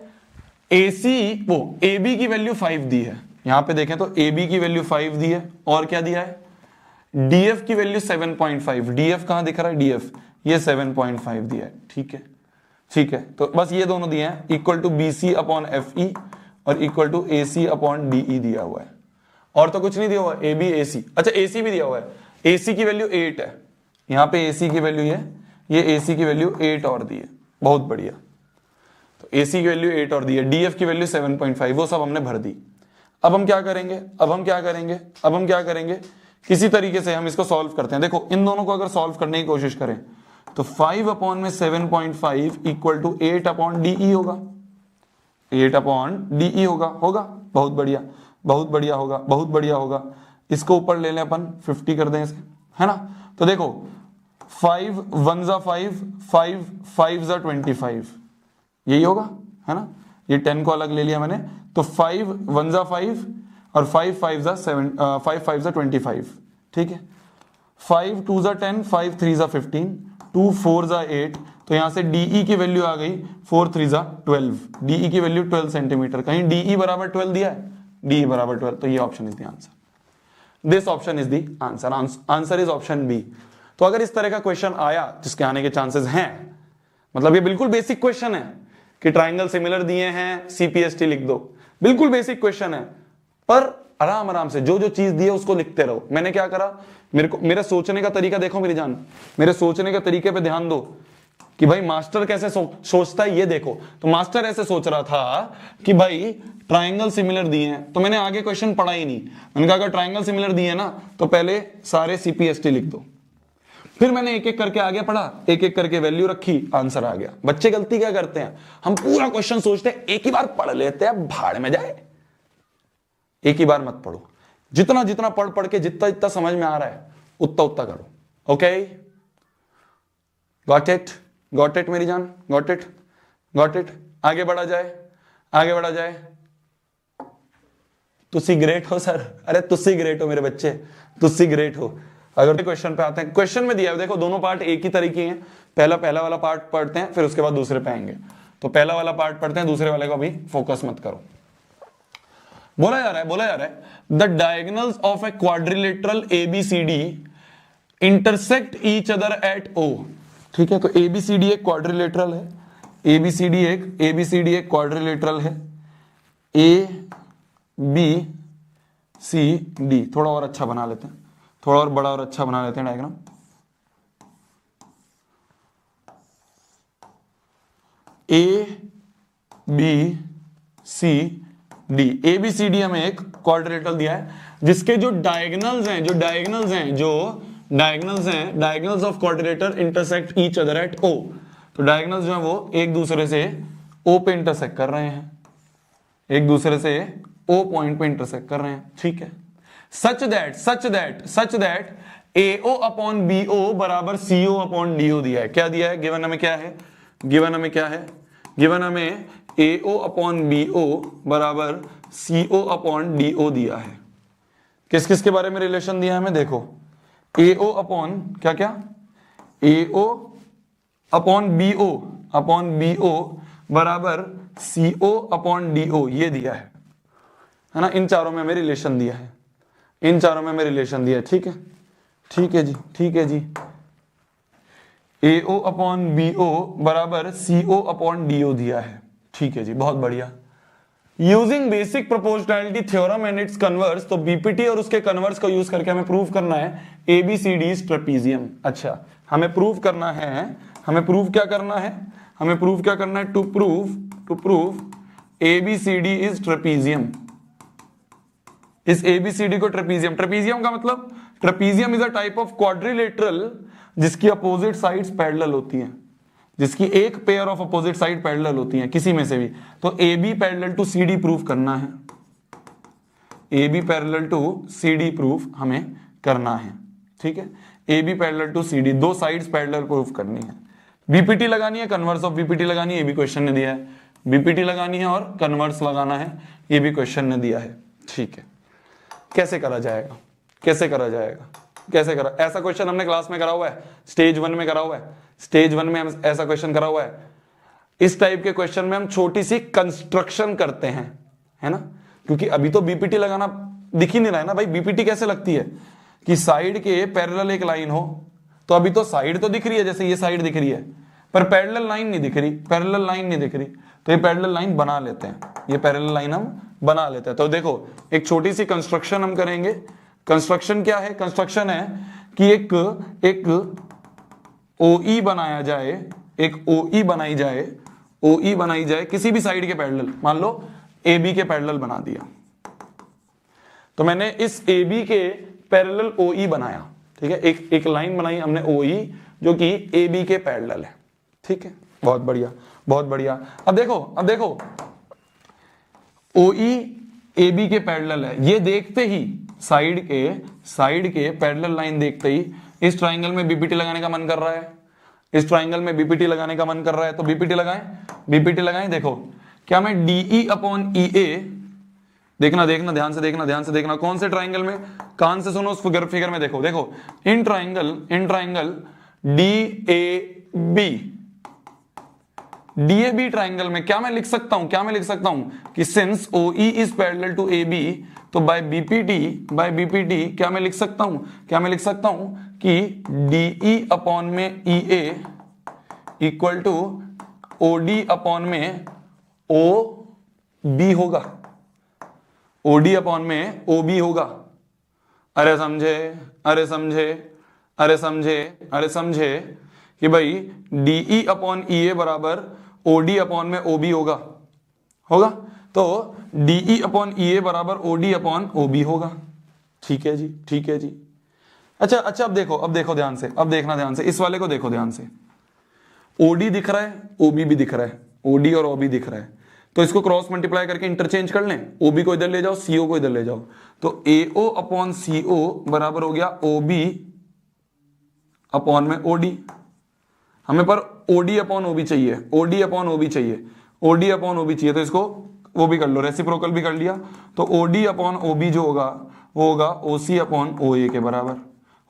AC वो AB की वैल्यू 5 दी है, यहां पे देखें तो AB की वैल्यू 5 दी है। और क्या दिया है, DF की वैल्यू 7.5, DF कहां दिख रहा है, DF ये 7.5 दिया है। ठीक है, ठीक है, तो बस ये दोनों दिए हैं, equal to BC upon FE और equal to AC upon DE दिया हुआ है। और तो कुछ नहीं दिया हुआ, AB AC, अच्छा AC भी दिया हुआ है, AC की वैल्यू 8 है, यहां पे AC की वैल्यू है, ये AC की वैल्यू 8 और दी है, बहुत बढ़िया। तो AC की वैल्यू 8 और दी है, DF की वैल्यू 7.5, वो सब हमने भर दी। अब हम क्या करेंगे, अब हम क्या करेंगे, किसी तरीके से हम इसको सॉल्व करते हैं। देखो इन दोनों को अगर सॉल्व करने की कोशिश करें तो 5 अपॉन में 7.5 इक्वल टू 8 अपॉन DE होगा, 8 अपॉन DE होगा, बहुत बढ़िया, बहुत बढ़िया होगा, बहुत बढ़िया होगा। इसको ऊपर ले लें अपन, 50 कर दें इसे, है ना। तो देखो 5 1 जा 5, 5 5 जा 25, यही होगा, है ना। ये 10 को अलग ले लिया मैंने, तो 5 1 जा 5 और 5 5 जा 7, 5 5 जा 25, ठीक है। 5 2 जा 10, 5 3 जा 15, 2 4 जा 8, तो यहां से DE की वैल्यू आ गई 4 3 जा 12, DE की वैल्यू 12 सेंटीमीटर। कहीं DE बराबर 12 दिया है, DE बराबर 12, तो ये option is the answer, this option is the answer, answer is option B. तो अगर इस तरह का क्वेश्चन आया, जिसके आने के चांसेस हैं, मतलब ये बिल्कुल बेसिक क्वेश्चन है कि ट्राइंगल सिमिलर दिए हैं, CPST लिख दो, बिल्कुल बेसिक क्वेश्चन है, पर आराम आराम से जो जो चीज दी है उसको लिखते रहो। मैंने क्या करा, मेरा सोचने का तरीका देखो मेरी जान, मेरे सोचने के तरीके पे ध्यान दो कि भाई मास्टर कैसे सोचता है ये देखो। तो मास्टर ऐसे सोच रहा था कि भाई ट्राइंगल सिमिलर दिए हैं, तो मैंने आगे क्वेश्चन पढ़ा ही नहीं। मैंने कहा अगर ट्राइंगल सिमिलर दिए ना तो पहले सारे सीपीएसटी लिख दो, फिर मैंने एक एक करके आगे पढ़ा, एक एक करके वैल्यू रखी, आंसर आ गया। बच्चे गलती क्या करते हैं, हम पूरा क्वेश्चन सोचते हैं, एक ही बार पढ़ लेते हैं, भाड़ में जाए। एक ही बार मत पढ़ो, जितना जितना पढ़ पढ़ के जितना जितना समझ में आ रहा है उतना उतना करो। ओके, गॉट इट मेरी जान, गॉट इट। आगे बढ़ा जाए, आगे बढ़ा जाए। तुसी ग्रेट हो सर, अरे तुसी ग्रेट हो मेरे बच्चे, तुसी ग्रेट हो। अगर क्वेश्चन पे आते हैं, क्वेश्चन में दिया है देखो दोनों पार्ट एक ही तरीके हैं। पहला वाला पार्ट पढ़ते हैं, फिर उसके बाद दूसरे पे आएंगे। तो पहला वाला पार्ट पढ़ते हैं, दूसरे वाले को अभी फोकस मत करो। बोला जा रहा है the diagonals of a quadrilateral ABCD intersect each other at O. ठीक है, तो एबीसीडी एक क्वाड्रिलेटरल है, एबीसीडी एक क्वाड्रिलेटरल है, ए बी सी डी। थोड़ा और अच्छा बना लेते हैं, थोड़ा और बड़ा और अच्छा बना लेते हैं diagram. A B C D, A B C D हमें एक क्वाड्रिलेटरल दिया है जिसके जो डायगोनल्स हैं, diagonals of quadrilateral intersect each other at O. तो डायगोनल्स जो है वो एक दूसरे से ओ पे इंटरसेक्ट कर रहे हैं, एक दूसरे से ओ पॉइंट पे इंटरसेक्ट कर रहे हैं। ठीक है, such that AO upon BO बराबर CO अपॉन DO दिया है। क्या दिया है, गिवन हमें क्या है, गिवन हमें AO अपॉन BO बराबर CO अपॉन DO दिया है। किस किस के बारे में रिलेशन दिया है हमें, देखो AO अपॉन क्या AO अपॉन BO बराबर CO अपॉन DO, ये दिया है ना। इन चारों में हमें रिलेशन दिया है, ठीक है जी। AO अपॉन BO बराबर CO अपॉन DO दिया है। ठीक है जी, बहुत बढ़िया। Using basic proportionality theorem and it's converse, तो बीपीटी और उसके कन्वर्स को यूज करके हमें प्रूव करना है ABCD इज ट्रेपीजियम। अच्छा, हमें प्रूव क्या करना है, to prove ABCD is trapezium. इस ABCD को ट्रेपीजियम का मतलब, trapezium is a type of quadrilateral जिसकी अपोजिट साइड्स पैरेलल होती हैं, जिसकी एक pair of opposite side parallel होती हैं किसी में से भी। तो AB parallel to CD proof करना है, AB parallel to CD proof हमें करना है। ठीक है, AB पैरेलल टू CD, दो साइड्स पैरेलल प्रूफ करनी है। बीपीटी लगानी है, कन्वर्स ऑफ बीपीटी लगानी है, ये भी क्वेश्चन ने दिया है। बीपीटी लगानी है और कन्वर्स लगाना है, ये भी क्वेश्चन ने दिया है। ठीक है, कैसे करा जाएगा, ऐसा क्वेश्चन हमने क्लास में करा हुआ है, स्टेज 1 में करा हुआ है, स्टेज 1 में हम ऐसा क्वेश्चन करा हुआ है। इस टाइप के क्वेश्चन में हम छोटी सी कंस्ट्रक्शन करते हैं, है ना, क्योंकि अभी तो बीपीटी लगाना दिख ही नहीं रहा है ना भाई। बीपीटी कैसे लगती है कि साइड के पैरेलल एक लाइन हो, तो अभी तो साइड तो दिख रही है, जैसे ये साइड दिख रही है, पर पैरेलल लाइन नहीं दिख रही, तो ये पैरेलल लाइन बना लेते हैं, तो देखो एक छोटी सी कंस्ट्रक्शन हम करेंगे। कंस्ट्रक्शन क्या है, कंस्ट्रक्शन है कि एक OE बनाया जाए, OE बनाई जाए किसी भी साइड के पैरेलल। मान लो AB के पैरेलल बना दिया, तो मैंने इस AB के पैरेलल OE बनाया। ठीक है, एक लाइन बनाई हमने OE जो कि AB के पैरेलल है। ठीक है, बहुत बढ़िया। अब देखो OE AB के पैरेलल है, ये देखते ही साइड के पैरेलल लाइन देखते ही इस ट्राइंगल में बीपीटी लगाने का मन कर रहा है, तो बीपीटी लगाएं। देखो क्या मैं DE अपॉन EA, देखना ध्यान से देखना कौन से ट्राइंगल में, कान से सुनो उस फिगर में। देखो इन ट्राइंगल DAB ट्राइंगल में क्या मैं लिख सकता हूं कि since OE is parallel to AB, तो बाय बीपीटी क्या मैं लिख सकता हूं कि DE अपॉन में EA equal to OD upon में OB होगा, OD अपॉन में OB होगा। अरे समझे, अरे समझे, अरे समझे, अरे समझे कि भाई DE अपॉन EA बराबर OD अपॉन में OB होगा, होगा। तो DE अपॉन EA बराबर OD अपॉन OB होगा। ठीक है जी, ठीक है जी। अच्छा अच्छा, अब देखो, अब देखो ध्यान से, अब देखना ध्यान से, इस वाले को देखो ध्यान से। OD दिख रहा है, OB भी दिख रहा है, OD और OB दिख रहा है, तो इसको क्रॉस मल्टीप्लाई करके इंटरचेंज कर लें। OB को इधर ले जाओ, CO को इधर ले जाओ, तो AO अपॉन CO बराबर हो गया OB अपॉन में OD। हमें पर OD अपॉन OB चाहिए, OD अपॉन OB चाहिए, OD अपॉन OB चाहिए, तो इसको वो भी कर लो, रेसिप्रोकल भी कर लिया। तो OD अपॉन OB जो होगा वो होगा OC अपॉन OA के बराबर,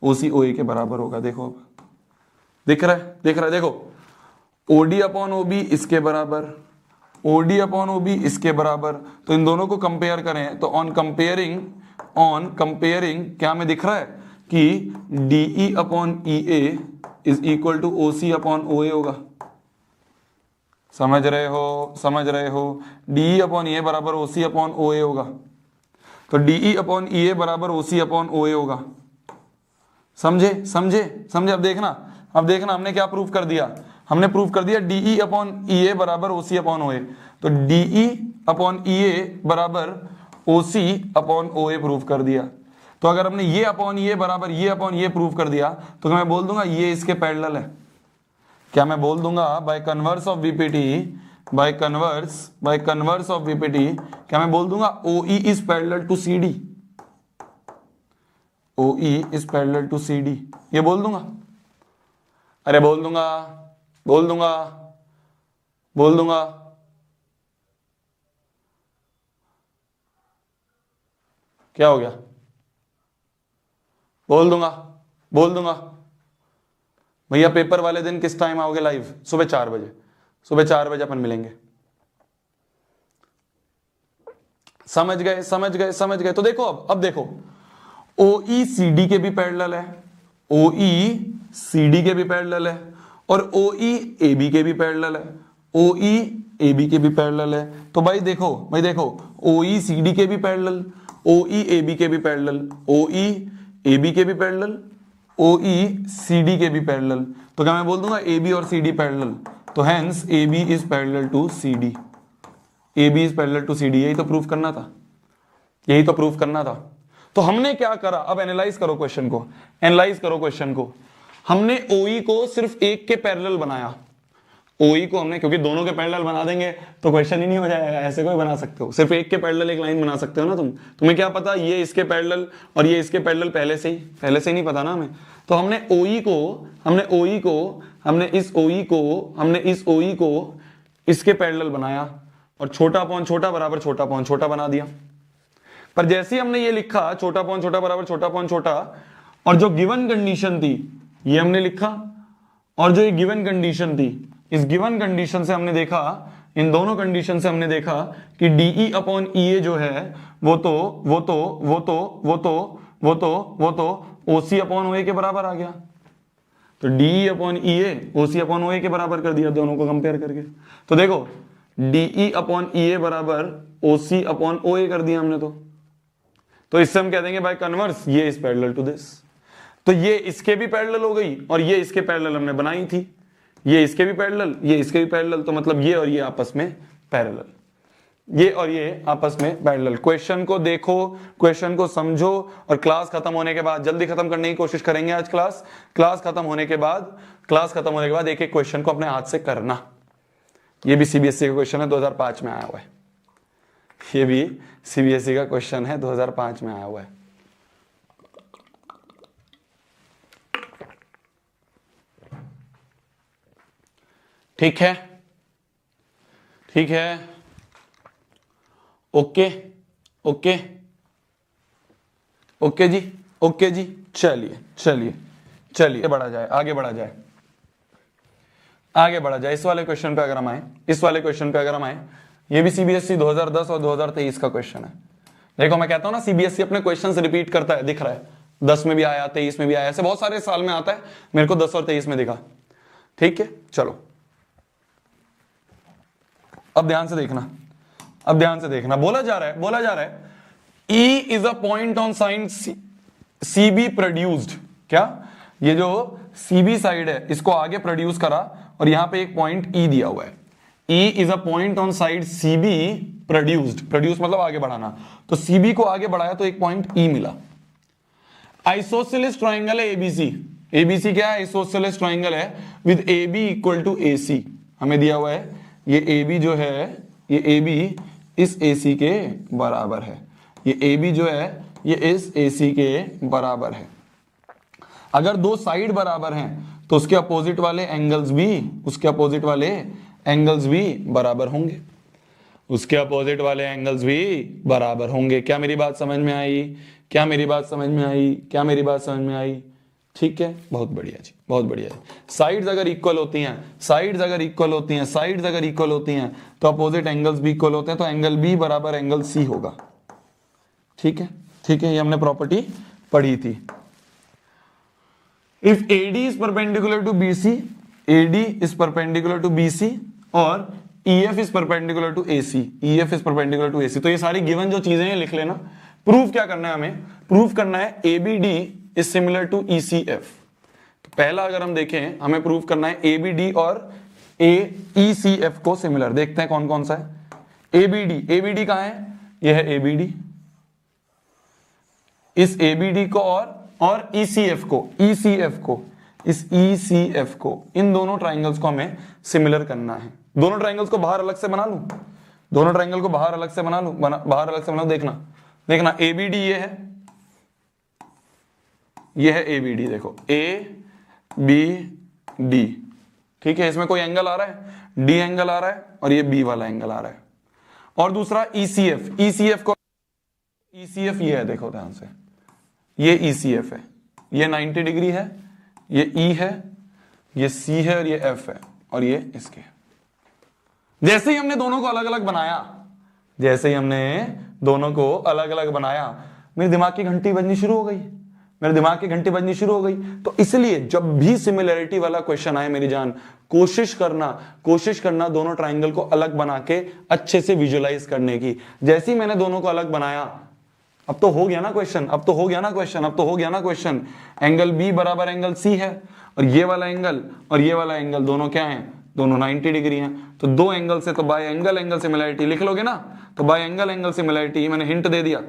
OC OA के बराबर होगा। देखो अब दिख रहा है, दिख रहा है, देखो OD अपॉन OB इसके बराबर, OD अपॉन OB इसके बराबर। तो इन दोनों को कंपेयर करें तो ऑन कंपेयरिंग क्या हमें दिख रहा है कि DE upon EA is equal to OC upon OA होगा। समझ रहे हो, समझ रहे हो। DE अपॉन EA बराबर OC अपॉन OA होगा, तो DE अपॉन EA बराबर OC अपॉन OA होगा। समझे, समझे, समझे। अब देखना, अब देखना हमने क्या प्रूफ कर दिया, हमने प्रूफ कर दिया DE अपॉन EA बराबर OC अपॉन OA। तो DE अपॉन EA बराबर OC अपॉन OA प्रूफ कर दिया। तो अगर हमने ये अपॉन ये बराबर ये अपॉन ये प्रूफ कर दिया तो मैं बोल दूंगा ये इसके पैरेलल है। क्या मैं बोल दूंगा by converse of VPT, by converse of VPT क्या मैं बोल दूंगा OE is parallel to CD, OE is parallel to CD, ये बोल दूंगा। अरे बोल दूंगा, बोल दूंगा, बोल दूंगा। क्या हो गया? बोल दूंगा, बोल दूंगा। भैया पेपर वाले दिन किस टाइम आओगे लाइव? सुबह 4 बजे, सुबह 4 बजे अपन मिलेंगे। समझ गए, समझ गए, समझ गए। तो देखो अब देखो OE CD के भी पैरेलल है, OE CD के भी पैरेलल है, और OE AB के भी पैरेलल है, OE AB के भी पैरेलल है। तो भाई देखो, भाई देखो OE CD के भी पैरेलल, OE AB के भी पैरेलल, OE AB के भी पैरेलल, OE CD के भी पैरेलल। तो क्या मैं बोल दूंगा AB और CD पैरेलल, तो hence AB is parallel to CD, AB is parallel to CD। यही तो प्रूफ करना था, यही तो प्रूफ करना था। तो हमने क्या करा, अब एनालाइज करो क्वेश्चन को, एनालाइज करो क्वेश्चन को। हमने OE को सिर्फ एक के पैरेलल बनाया, OE को हमने, क्योंकि दोनों के पैरेलल बना देंगे तो क्वेश्चन ही नहीं हो जाएगा। ऐसे कोई बना सकते हो, सिर्फ एक के पैरेलल एक लाइन बना सकते हो ना तुम। तुम्हें क्या पता ये इसके पैरेलल और ये इसके पैरेलल पहले से ही नहीं पता ना हमें। तो हमने OE को इसके पैरेलल बनाया और छोटा अपॉन छोटा बराबर छोटा अपॉन छोटा बना दिया। पर जैसे ही हमने ये लिखा छोटा अपॉन छोटा बराबर छोटा अपॉन छोटा, और जो गिवन कंडीशन थी ये हमने लिखा, और जो ये गिवन कंडीशन थी, इस गिवन कंडीशन से हमने देखा, इन दोनों कंडीशन से हमने देखा कि DE अपॉन EA जो है वो तो OC अपॉन OA के बराबर आ गया। तो DE upon EA OC upon OA के बराबर कर दिया दोनों को कंपेयर करके। तो देखो DE अपॉन EA बराबर OC अपॉन OA कर दिया हमने। तो इससे हम कह देंगे बाय कन्वर्स ये इज पैरेलल टू दिस। तो ये इसके भी पैरेलल हो गई और ये इसके पैरेलल हमने बनाई थी, ये इसके भी पैरेलल, ये इसके भी पैरेलल। तो मतलब ये और ये आपस में पैरेलल, ये और ये आपस में पैरेलल। क्वेश्चन को देखो, क्वेश्चन को समझो, और क्लास खत्म होने के बाद जल्दी खत्म करने की कोशिश करेंगे आज। क्लास खत्म होने के बाद एक एक क्वेश्चन को अपने हाथ से करना। ये भी CBSE का क्वेश्चन है, 2005 में आया हुआ है। ये भी CBSE का क्वेश्चन है, 2005 में आया हुआ है। ठीक है, ठीक है, ओके ओके ओके जी, ओके जी। चलिए चलिए चलिए बढ़ा जाए, आगे बढ़ा जाए, आगे बढ़ा जाए। इस वाले क्वेश्चन पे अगर हम आए, इस वाले क्वेश्चन पे अगर हम आए, ये भी CBSE 2010 और 2023 का क्वेश्चन है। देखो मैं कहता हूं ना CBSE अपने क्वेश्चंस रिपीट करता है, दिख रहा है 10 में भी आया, 23 में भी आया, ऐसे बहुत सारे साल में आता है। मेरे को 10 और 23 में दिखा। ठीक है, चलो अब ध्यान से देखना, अब ध्यान से देखना। बोला जा रहा है E is a point on sine C, CB produced, क्या ये जो सीबी साइड है इसको आगे प्रोड्यूस करा और यहां पे एक पॉइंट ई दिया हुआ है, E is a point on side CB produced, produce मतलब आगे बढ़ाना, तो सीबी को आगे बढ़ाया तो एक पॉइंट ई मिला। आइसोसेलेस ट्राइंगल है एबीसी, एबीसी क्या है, आइसोसेलेस ट्राइंगल है with A B equal to A C, हमें दिया हुआ है ये ए बी जो है, ये ए बी इस ए सी के बराबर है, ये ए बी जो है ये इस ए सी के बराबर है। अगर दो साइड बराबर हैं तो उसके अपोजिट वाले एंगल्स भी, उसके अपोजिट वाले एंगल्स भी बराबर होंगे, उसके अपोजिट वाले एंगल्स भी बराबर होंगे। क्या मेरी बात समझ में आई, क्या मेरी बात समझ में आई, क्या मेरी बात समझ में आई? ठीक है, बहुत बढ़िया जी, बहुत बढ़िया जी। साइड्स अगर इक्वल होती हैं, साइड्स अगर इक्वल होती हैं, साइड्स अगर इक्वल होती हैं तो अपोजिट एंगल्स भी इक्वल होते हैं, तो एंगल बी बराबर एंगल सी होगा। ठीक है, ठीक है, ये हमने प्रॉपर्टी पढ़ी थी। If AD is perpendicular to BC, AD is perpendicular to BC और EF is perpendicular to AC, EF is perpendicular to AC, तो ये सारी गिवन जो चीजें हैं लिख लेना। प्रूफ क्या करना है हमें, प्रूफ करना है ABD is similar to ECF। तो पहला अगर हम देखें, हमें प्रूफ करना है ABD और ECF को सिमिलर। देखते हैं कौन कौन सा है। ABD कहां है, यह है ABD, इस ABD को और ECF को इस ECF को, इन दोनों ट्राइंगल्स को हमें सिमिलर करना है। दोनों ट्राइंगल्स को बाहर अलग से बना लूं, दोनों ट्राइंगल को बाहर अलग से बना लूं, बाहर अलग से बना लूं। देखना ABD ये है ABD, देखो ABD, ठीक है, इसमें कोई एंगल आ रहा है, D एंगल आ रहा है और ये B वाला एंगल आ रहा है। और दूसरा ECF को, ECF ये है, देखो ध्यान से, ये ECF है, ये 90 डिग्री है, ये E है, ये C है और ये F है और ये इसके। जैसे ही हमने दोनों को अलग अलग बनाया, जैसे ही हमने दोनों को अलग अलग बनाया, मेरे दिमाग की घंटी बजनी शुरू हो गई, मेरे दिमाग की घंटी बजनी शुरू हो गई। तो इसलिए जब भी सिमिलरिटी वाला क्वेश्चन आए मेरी जान, कोशिश करना दोनों ट्राइंगल को अलग बना के अच्छे से विजुअलाइज करने की। जैसे ही मैंने दोनों को अलग बनाया, अब तो हो गया ना क्वेश्चन, अब तो हो गया ना क्वेश्चन। एंगल बी बराबर एंगल सी है और ये वाला एंगल और ये वाला एंगल दोनों क्या हैं, दोनों 90 डिग्री हैं। तो दो एंगल से तो बाय एंगल सिमिलरिटी लिख लोगे ना, तो बाय एंगल सिमिलरिटी मैंने हिंट दे दिया,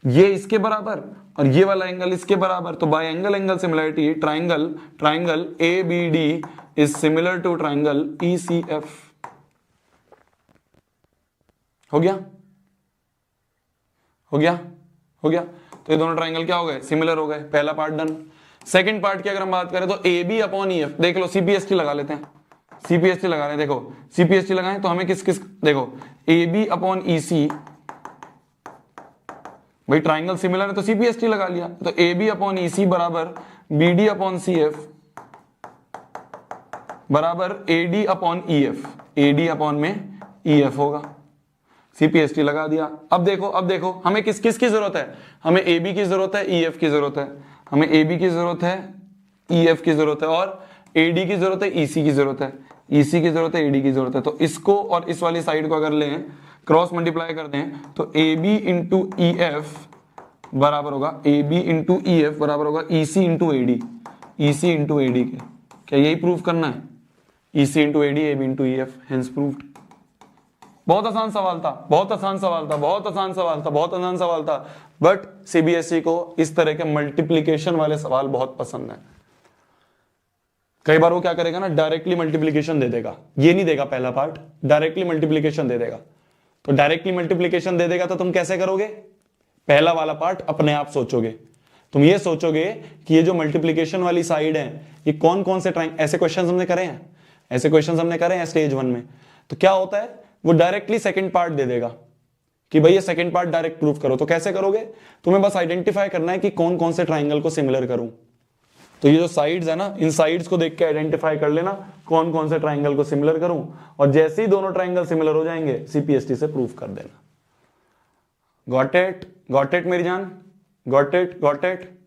ये इसके बराबर और ये वाला एंगल इसके बराबर, तो by angle similarity triangle ABD is similar to triangle ECF। हो गया। तो ये दोनों ट्राइंगल क्या हो गए, सिमिलर हो गए। पहला पार्ट डन। सेकंड पार्ट की अगर हम बात करें तो AB अपॉन EF, देख लो CPST लगा लेते हैं, CPST लगा रहे हैं। देखो CPST लगाएं तो हमें किस देखो AB अपॉन EC, भाई ट्राइंगल सिमिलर है तो CPST लगा लिया, तो AB अपॉन EC बराबर BD अपॉन CF बराबर AD upon EF, AD upon में EF होगा। CPST लगा दिया। अब देखो हमें किस की जरूरत है, हमें AB की जरूरत है, EF की जरूरत है, हमें AB की जरूरत है, EF की जरूरत है और AD की जरूरत है, EC की जरूरत है, EC की जरूरत है, AD की जरूरत है। तो इसको और इस वाली साइड को अगर लें, क्रॉस मल्टीप्लाई कर दें तो AB इंटू EF बराबर होगा, AB इंटू EF बराबर होगा EC into AD, EC into AD के। क्या यही प्रूफ करना है, EC into AD, AB into EF, hence proved. बहुत आसान सवाल था, बट CBSE को इस तरह के मल्टीप्लिकेशन वाले सवाल बहुत पसंद है। कई बार वो क्या करेगा ना, डायरेक्टली मल्टीप्लिकेशन दे देगा, ये नहीं देगा पहला पार्ट, डायरेक्टली मल्टीप्लिकेशन दे देगा। तो डायरेक्टली मल्टीप्लिकेशन दे देगा तो तुम कैसे करोगे, पहला वाला पार्ट अपने आप सोचोगे, तुम ये सोचोगे कि ये जो मल्टीप्लिकेशन वाली साइड है ये कौन कौन से ऐसे क्वेश्चंस हमने करे हैं, स्टेज 1 में। तो क्या होता है, वो डायरेक्टली सेकंड पार्ट दे देगा कि भाई ये सेकंड पार्ट डायरेक्ट प्रूफ करो। तो कैसे करोगे, तुम्हें बस आइडेंटिफाई करना है कि कौन कौन से ट्राइंगल को सिमिलर करूं। तो ये जो साइड्स है ना, इन साइड्स को देख के आइडेंटिफाई कर लेना कौन कौन से ट्राइंगल को सिमिलर करूं, और जैसे ही दोनों ट्राइंगल सिमिलर हो जाएंगे CPST से प्रूफ कर देना। गॉट इट मेरी जान, गॉट इट।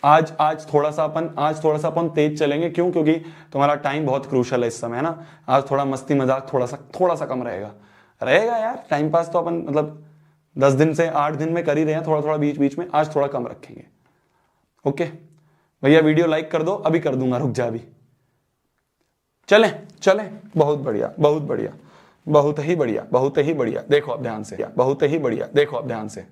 आज थोड़ा सा अपन तेज चलेंगे, क्यों, क्योंकि तुम्हारा टाइम बहुत क्रूशल है इस समय, है ना। आज थोड़ा मस्ती मजाक थोड़ा सा कम रहेगा यार। टाइम पास तो अपन मतलब 10 दिन से 8 दिन में कर ही रहे हैं, थोड़ा बीच बीच में, आज थोड़ा कम रखेंगे, ओके भैया वीडियो लाइक कर दो, अभी कर दूंगा, रुक जा अभी। चले चले, बहुत बढ़िया बहुत बढ़िया बहुत ही बढ़िया बहुत ही बढ़िया। देखो आप ध्यान से, बहुत ही बढ़िया, देखो आप ध्यान से।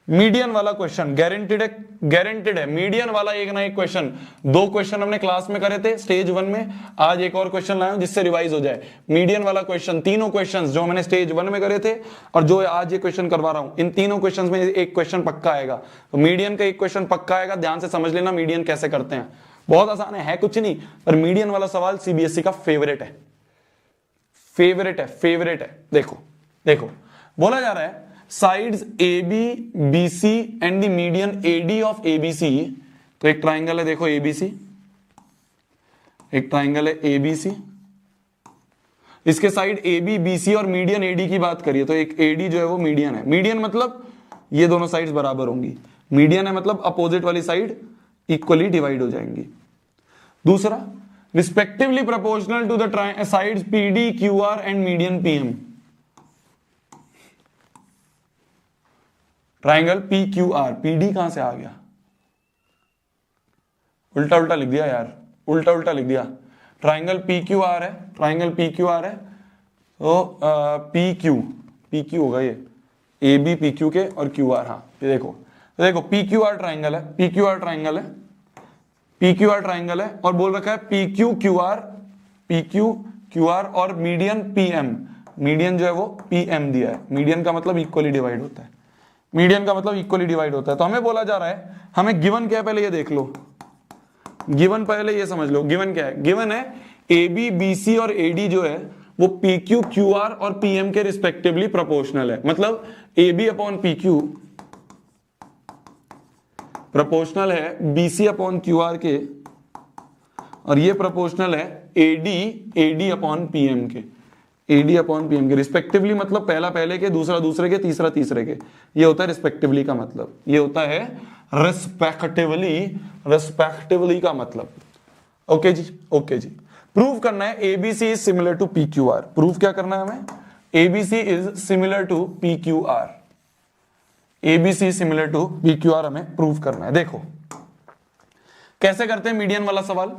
मीडियन वाला क्वेश्चन गारंटीड है, गारंटीड है मीडियन वाला एक ना एक क्वेश्चन। 2 क्वेश्चन हमने क्लास में करे थे स्टेज 1 में, आज एक और क्वेश्चन लाया हूं जिससे रिवाइज हो जाए। मीडियन वाला क्वेश्चन, तीनों क्वेश्चंस जो मैंने स्टेज 1 में करे थे और जो आज ये क्वेश्चन करवा रहा हूं, इन तीनों क्वेश्चंस में एक क्वेश्चन पक्का आएगा। तो मीडियन का एक क्वेश्चन पक्का आएगा, ध्यान से समझ लेना मीडियन कैसे करते हैं। बहुत आसान है कुछ नहीं, पर मीडियन वाला सवाल सीबीएसई का फेवरेट है, फेवरेट है, फेवरेट है। देखो देखो बोला जा रहा है sides A B B C and the median A D of A B C. तो एक ट्राइंगल है, देखो ए बी सी, एक ट्राइंगल है ए बी सी, इसके side A B B C और मीडियन ए डी की बात करिए तो एक ए डी जो है वो मीडियन है। मीडियन मतलब ये दोनों साइड्स बराबर होंगी, मीडियन है मतलब अपोजिट वाली साइड इक्वली डिवाइड हो जाएंगी। दूसरा, respectively proportional to the sides P D Q R and median P M. Triangle P Q R, P D कहां से आ गया, उल्टा उल्टा लिख दिया यार, उल्टा उल्टा लिख दिया। ट्राइंगल पी क्यू आर है, ट्राइंगल पी क्यू आर है, तो पी क्यू होगा ये, ए बी पी क्यू के और क्यू आर। हाँ ये देखो, देखो पी क्यू आर ट्राइंगल है, पी क्यू आर ट्राइंगल है, पी क्यू आर ट्राइंगल है और बोल रखा है P Q Q R, P Q Q R और मीडियन पी एम। मीडियन जो है वो पी एम दिया है, मीडियन का मतलब इक्वली डिवाइड होता है, मीडियन का मतलब इक्वली डिवाइड होता है। तो हमें बोला जा रहा है, हमें गिवन क्या है पहले ये देख लो, गिवन पहले ये समझ लो, गिवन क्या है। गिवन है ए बी बी सी और ए डी जो है वो पी क्यू क्यू आर और पी एम के रिस्पेक्टिवली प्रोपोर्शनल है। मतलब A B upon P Q proportional है B C upon Q R के, और ये प्रोपोर्शनल है A D upon P M के, A D upon P M के रिस्पेक्टिवली। मतलब पहला पहले के, दूसरा दूसरे के, तीसरा तीसरे के, ये होता है रिस्पेक्टिवली का मतलब, ये होता है रिस्पेक्टिवली, रिस्पेक्टिवली का मतलब। ओके जी, ओके जी। प्रूव करना है ABC is similar to P Q R. Prove क्या करना है हमें, ABC is similar to P Q R, ABC similar to P Q R हमें प्रूव करना है। देखो कैसे करते हैं मीडियन वाला सवाल,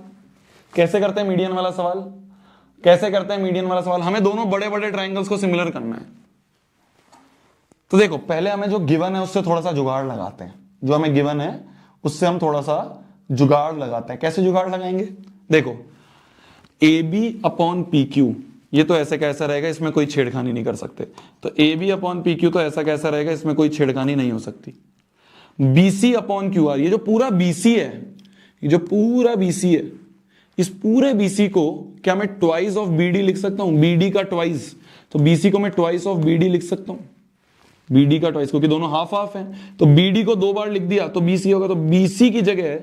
कैसे करते हैं मीडियन वाला सवाल, कैसे करते हैं मीडियन वाला सवाल। हमें दोनों बड़े बड़े ट्राइंगल्स को सिमिलर करना है। तो देखो पहले हमें जो गिवन है उससे थोड़ा सा जुगाड़ लगाते हैं, जो हमें गिवन है उससे हम थोड़ा सा जुगाड़ लगाते हैं। कैसे जुगाड़ लगाएंगे, देखो A B upon P Q, ये तो ऐसे कैसा रहेगा, इसमें कोई छेड़खानी नहीं कर सकते। तो A B upon P Q तो ऐसा कैसा रहेगा, इसमें कोई छेड़खानी नहीं हो सकती। B C upon Q R, ये जो पूरा बीसी है, ये जो पूरा बीसी है, इस पूरे बीसी को क्या मैं ट्वाइस ऑफ बीडी लिख सकता हूं, बीडी का ट्वाइस। तो बीसी को मैं ट्वाइस ऑफ बीडी लिख सकता हूं, बीडी का ट्वाइस, क्योंकि दोनों हाफ हाफ हैं। तो बीडी को 2 बार लिख दिया तो बीसी होगा। तो बीसी की जगह,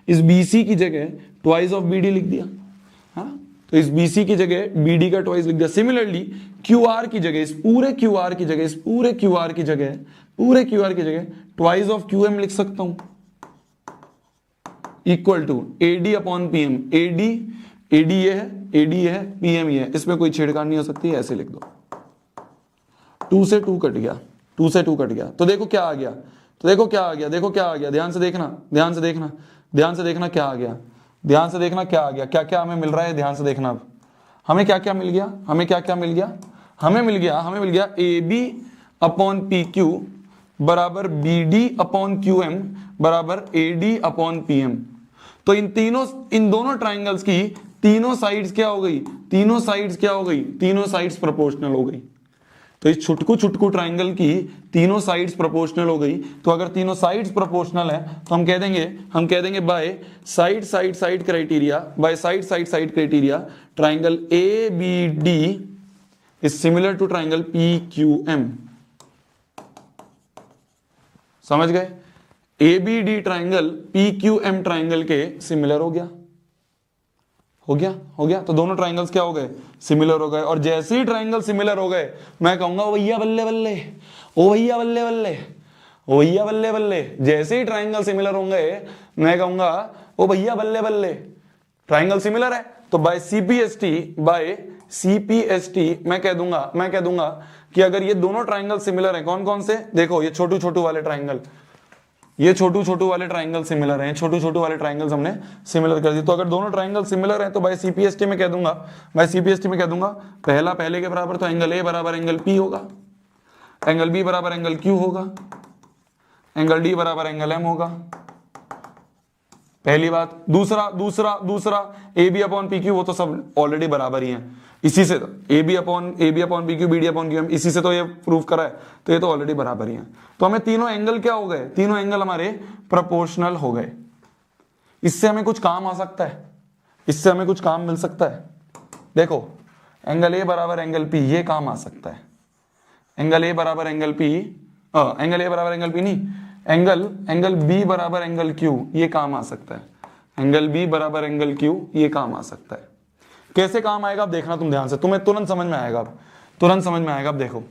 इस बीसी की जगह ट्वाइस ऑफ बीडी लिख दिया। हाँ, तो इस बीसी की जगह बीडी का ट्वाइस लिख दिया। सिमिलरली क्यू आर की जगह, इस पूरे क्यू आर की जगह, इस पूरे क्यू आर की जगह, पूरे क्यू आर की जगह ट्वाइस ऑफ क्यू एम लिख सकता हूं, equal to AD upon P M. AD, AD ये है, एडी ये है, पीएम ये है, इसमें कोई छेड़खानी नहीं हो सकती है, ऐसे लिख दो। 2 से 2 कट गया, 2 से 2 कट गया। तो देखो क्या आ गया, तो देखो क्या आ गया, देखो क्या आ गया, ध्यान से देखना, ध्यान से देखना, ध्यान से देखना क्या आ गया, ध्यान से देखना क्या आ गया, क्या क्या हमें मिल रहा है, ध्यान से देखना। अब हमें क्या क्या मिल गया, हमें क्या क्या मिल गया, हमें मिल गया A B upon P Q बराबर B D upon Q M बराबर A D upon P M. तो इन दोनों ट्राइंगल्स की तीनों साइड्स क्या हो गई, तीनों साइड्स क्या हो गई, तीनों साइड्स प्रोपोर्शनल हो गई। तो इस छुटकू छुटकू ट्राइंगल की तीनों साइड्स प्रोपोर्शनल हो गई। तो अगर तीनों साइड्स प्रोपोर्शनल है तो हम कह देंगे by side side side criteria, by side side side criteria triangle A B D is similar to triangle P Q M. समझ गए, A B D triangle P Q M triangle के similar हो गया, हो गया, हो गया। तो दोनों ट्राइंगल्स क्या हो गए, सिमिलर हो गए। और जैसे ही ट्राइंगल सिमिलर हो गए मैं कहूंगा ओ भैया बल्ले बल्ले, ओ भैया बल्ले बल्ले, ओ भैया बल्ले बल्ले। जैसे ही ट्राइंगल सिमिलर होंगे मैं कहूंगा ओ भैया बल्ले बल्ले, ट्राइंगल सिमिलर है। तो बाय सीपीएसटी मैं कह दूंगा कि अगर ये दोनों ट्राइंगल सिमिलर है, कौन कौन से, देखो ये छोटू छोटू वाले ट्राइंगल, ये छोटू छोटू वाले ट्राइंगल सिमिलर हैं, छोटू छोटू वाले ट्राइंगल्स हमने सिमिलर कर दिए। तो अगर दोनों ट्राइंगल सिमिलर हैं तो बाय सीपीएसटी में कह दूंगा, पहला पहले के बराबर, तो एंगल ए बराबर एंगल पी होगा, एंगल बी बराबर एंगल क्यू होगा, एंगल डी बराबर एंगल एम होगा, पहली बात। दूसरा A B upon P Q, वो तो सब ऑलरेडी बराबर ही है, इसी से A B upon P Q, B D upon Q M, इसी से तो ये प्रूव करा है, तो ये तो ऑलरेडी बराबर ही है। तो हमें तीनों एंगल क्या हो गए, तीनों एंगल हमारे प्रोपोर्शनल हो गए। इससे हमें कुछ काम आ सकता है, इससे हमें कुछ काम मिल सकता है। देखो एंगल ए बराबर एंगल पी, ये काम आ सकता है। एंगल ए बराबर एंगल पी, एंगल ए बराबर एंगल पी नहीं, एंगल बी बराबर एंगल क्यू, ये काम आ सकता है। एंगल बी बराबर एंगल क्यू, ये काम आ सकता है। कैसे काम आएगा अब देखना तुम ध्यान से, तुम्हें तुरंत समझ में आएगा, अब तुरंत समझ में आएगा। अब देखो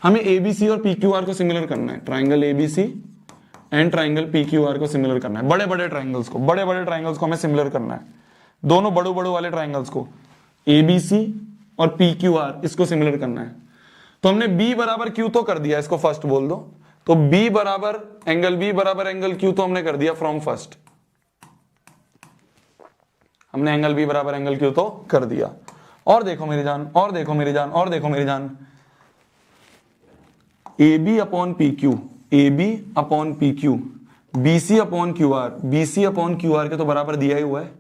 हमें एबीसी और पीक्यूआर को सिमिलर करना है, triangle ABC and triangle PQR को सिमिलर करना है। बड़े बड़े ट्राइंगल्स को हमें सिमिलर करना है, दोनों बड़े बड़े वाले ट्राइंगल्स को, एबीसी और पीक्यूआर, इसको सिमिलर करना है। तो हमने बी बराबर क्यू तो कर दिया, इसको फर्स्ट बोल दो। तो बी बराबर एंगल क्यू तो हमने कर दिया फ्रॉम फर्स्ट, हमने एंगल बी बराबर एंगल क्यू तो कर दिया। और देखो मेरी जान, और देखो मेरी जान, और देखो मेरी जान, A B upon P Q, A B upon P Q, BC upon Q R, BC upon Q R के तो बराबर दिया ही हुआ है।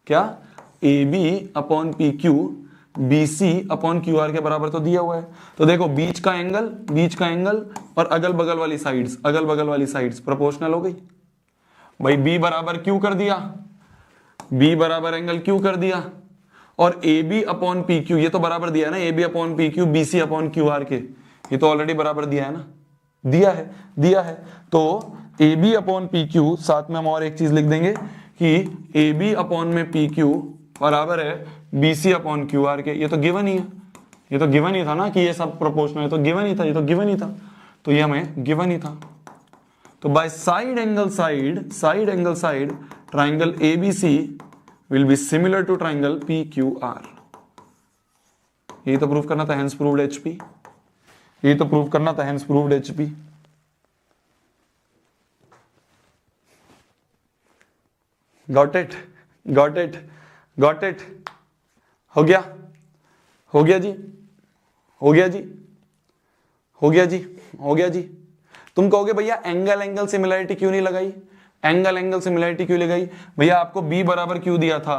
क्या? A B upon P Q, BC upon Q R के बराबर तो दिया हुआ है। तो देखो बीच का एंगल और अगल बगल वाली साइड्स प्रोपोर्शनल हो गई भाई। बी बराबर क्यू कर दिया, बी बराबर एंगल क्यू कर दिया, और A B upon P Q, ये तो बराबर दिया है ना, A B upon P Q, BC upon Q R के, ये तो ऑलरेडी बराबर दिया है ना, दिया है। तो A B upon P Q, साथ में हम और एक चीज लिख देंगे कि ए बी अपॉन में पी क्यू बराबर है बीसी अपॉन क्यू आर के। ये तो गिवन ही है, ये तो गिवन ही था ना कि ये सब प्रोपोर्शनल है, तो गिवन ही था, ये तो गिवन ही था, तो ये हमें गिवन ही था। तो by side angle side triangle ABC will be similar to triangle P Q R. ये तो प्रूव करना था, हेंस प्रूव्ड एचपी, ये तो प्रूव करना था, hence proved HP. Got it, got it, got it. हो गया, हो गया जी, हो गया जी, हो गया जी, हो गया जी। तुम कहोगे भैया एंगल सिमिलरिटी क्यों नहीं लगाई, एंगल सिमिलरिटी क्यों लगाई? भैया आपको b बराबर क्यू दिया था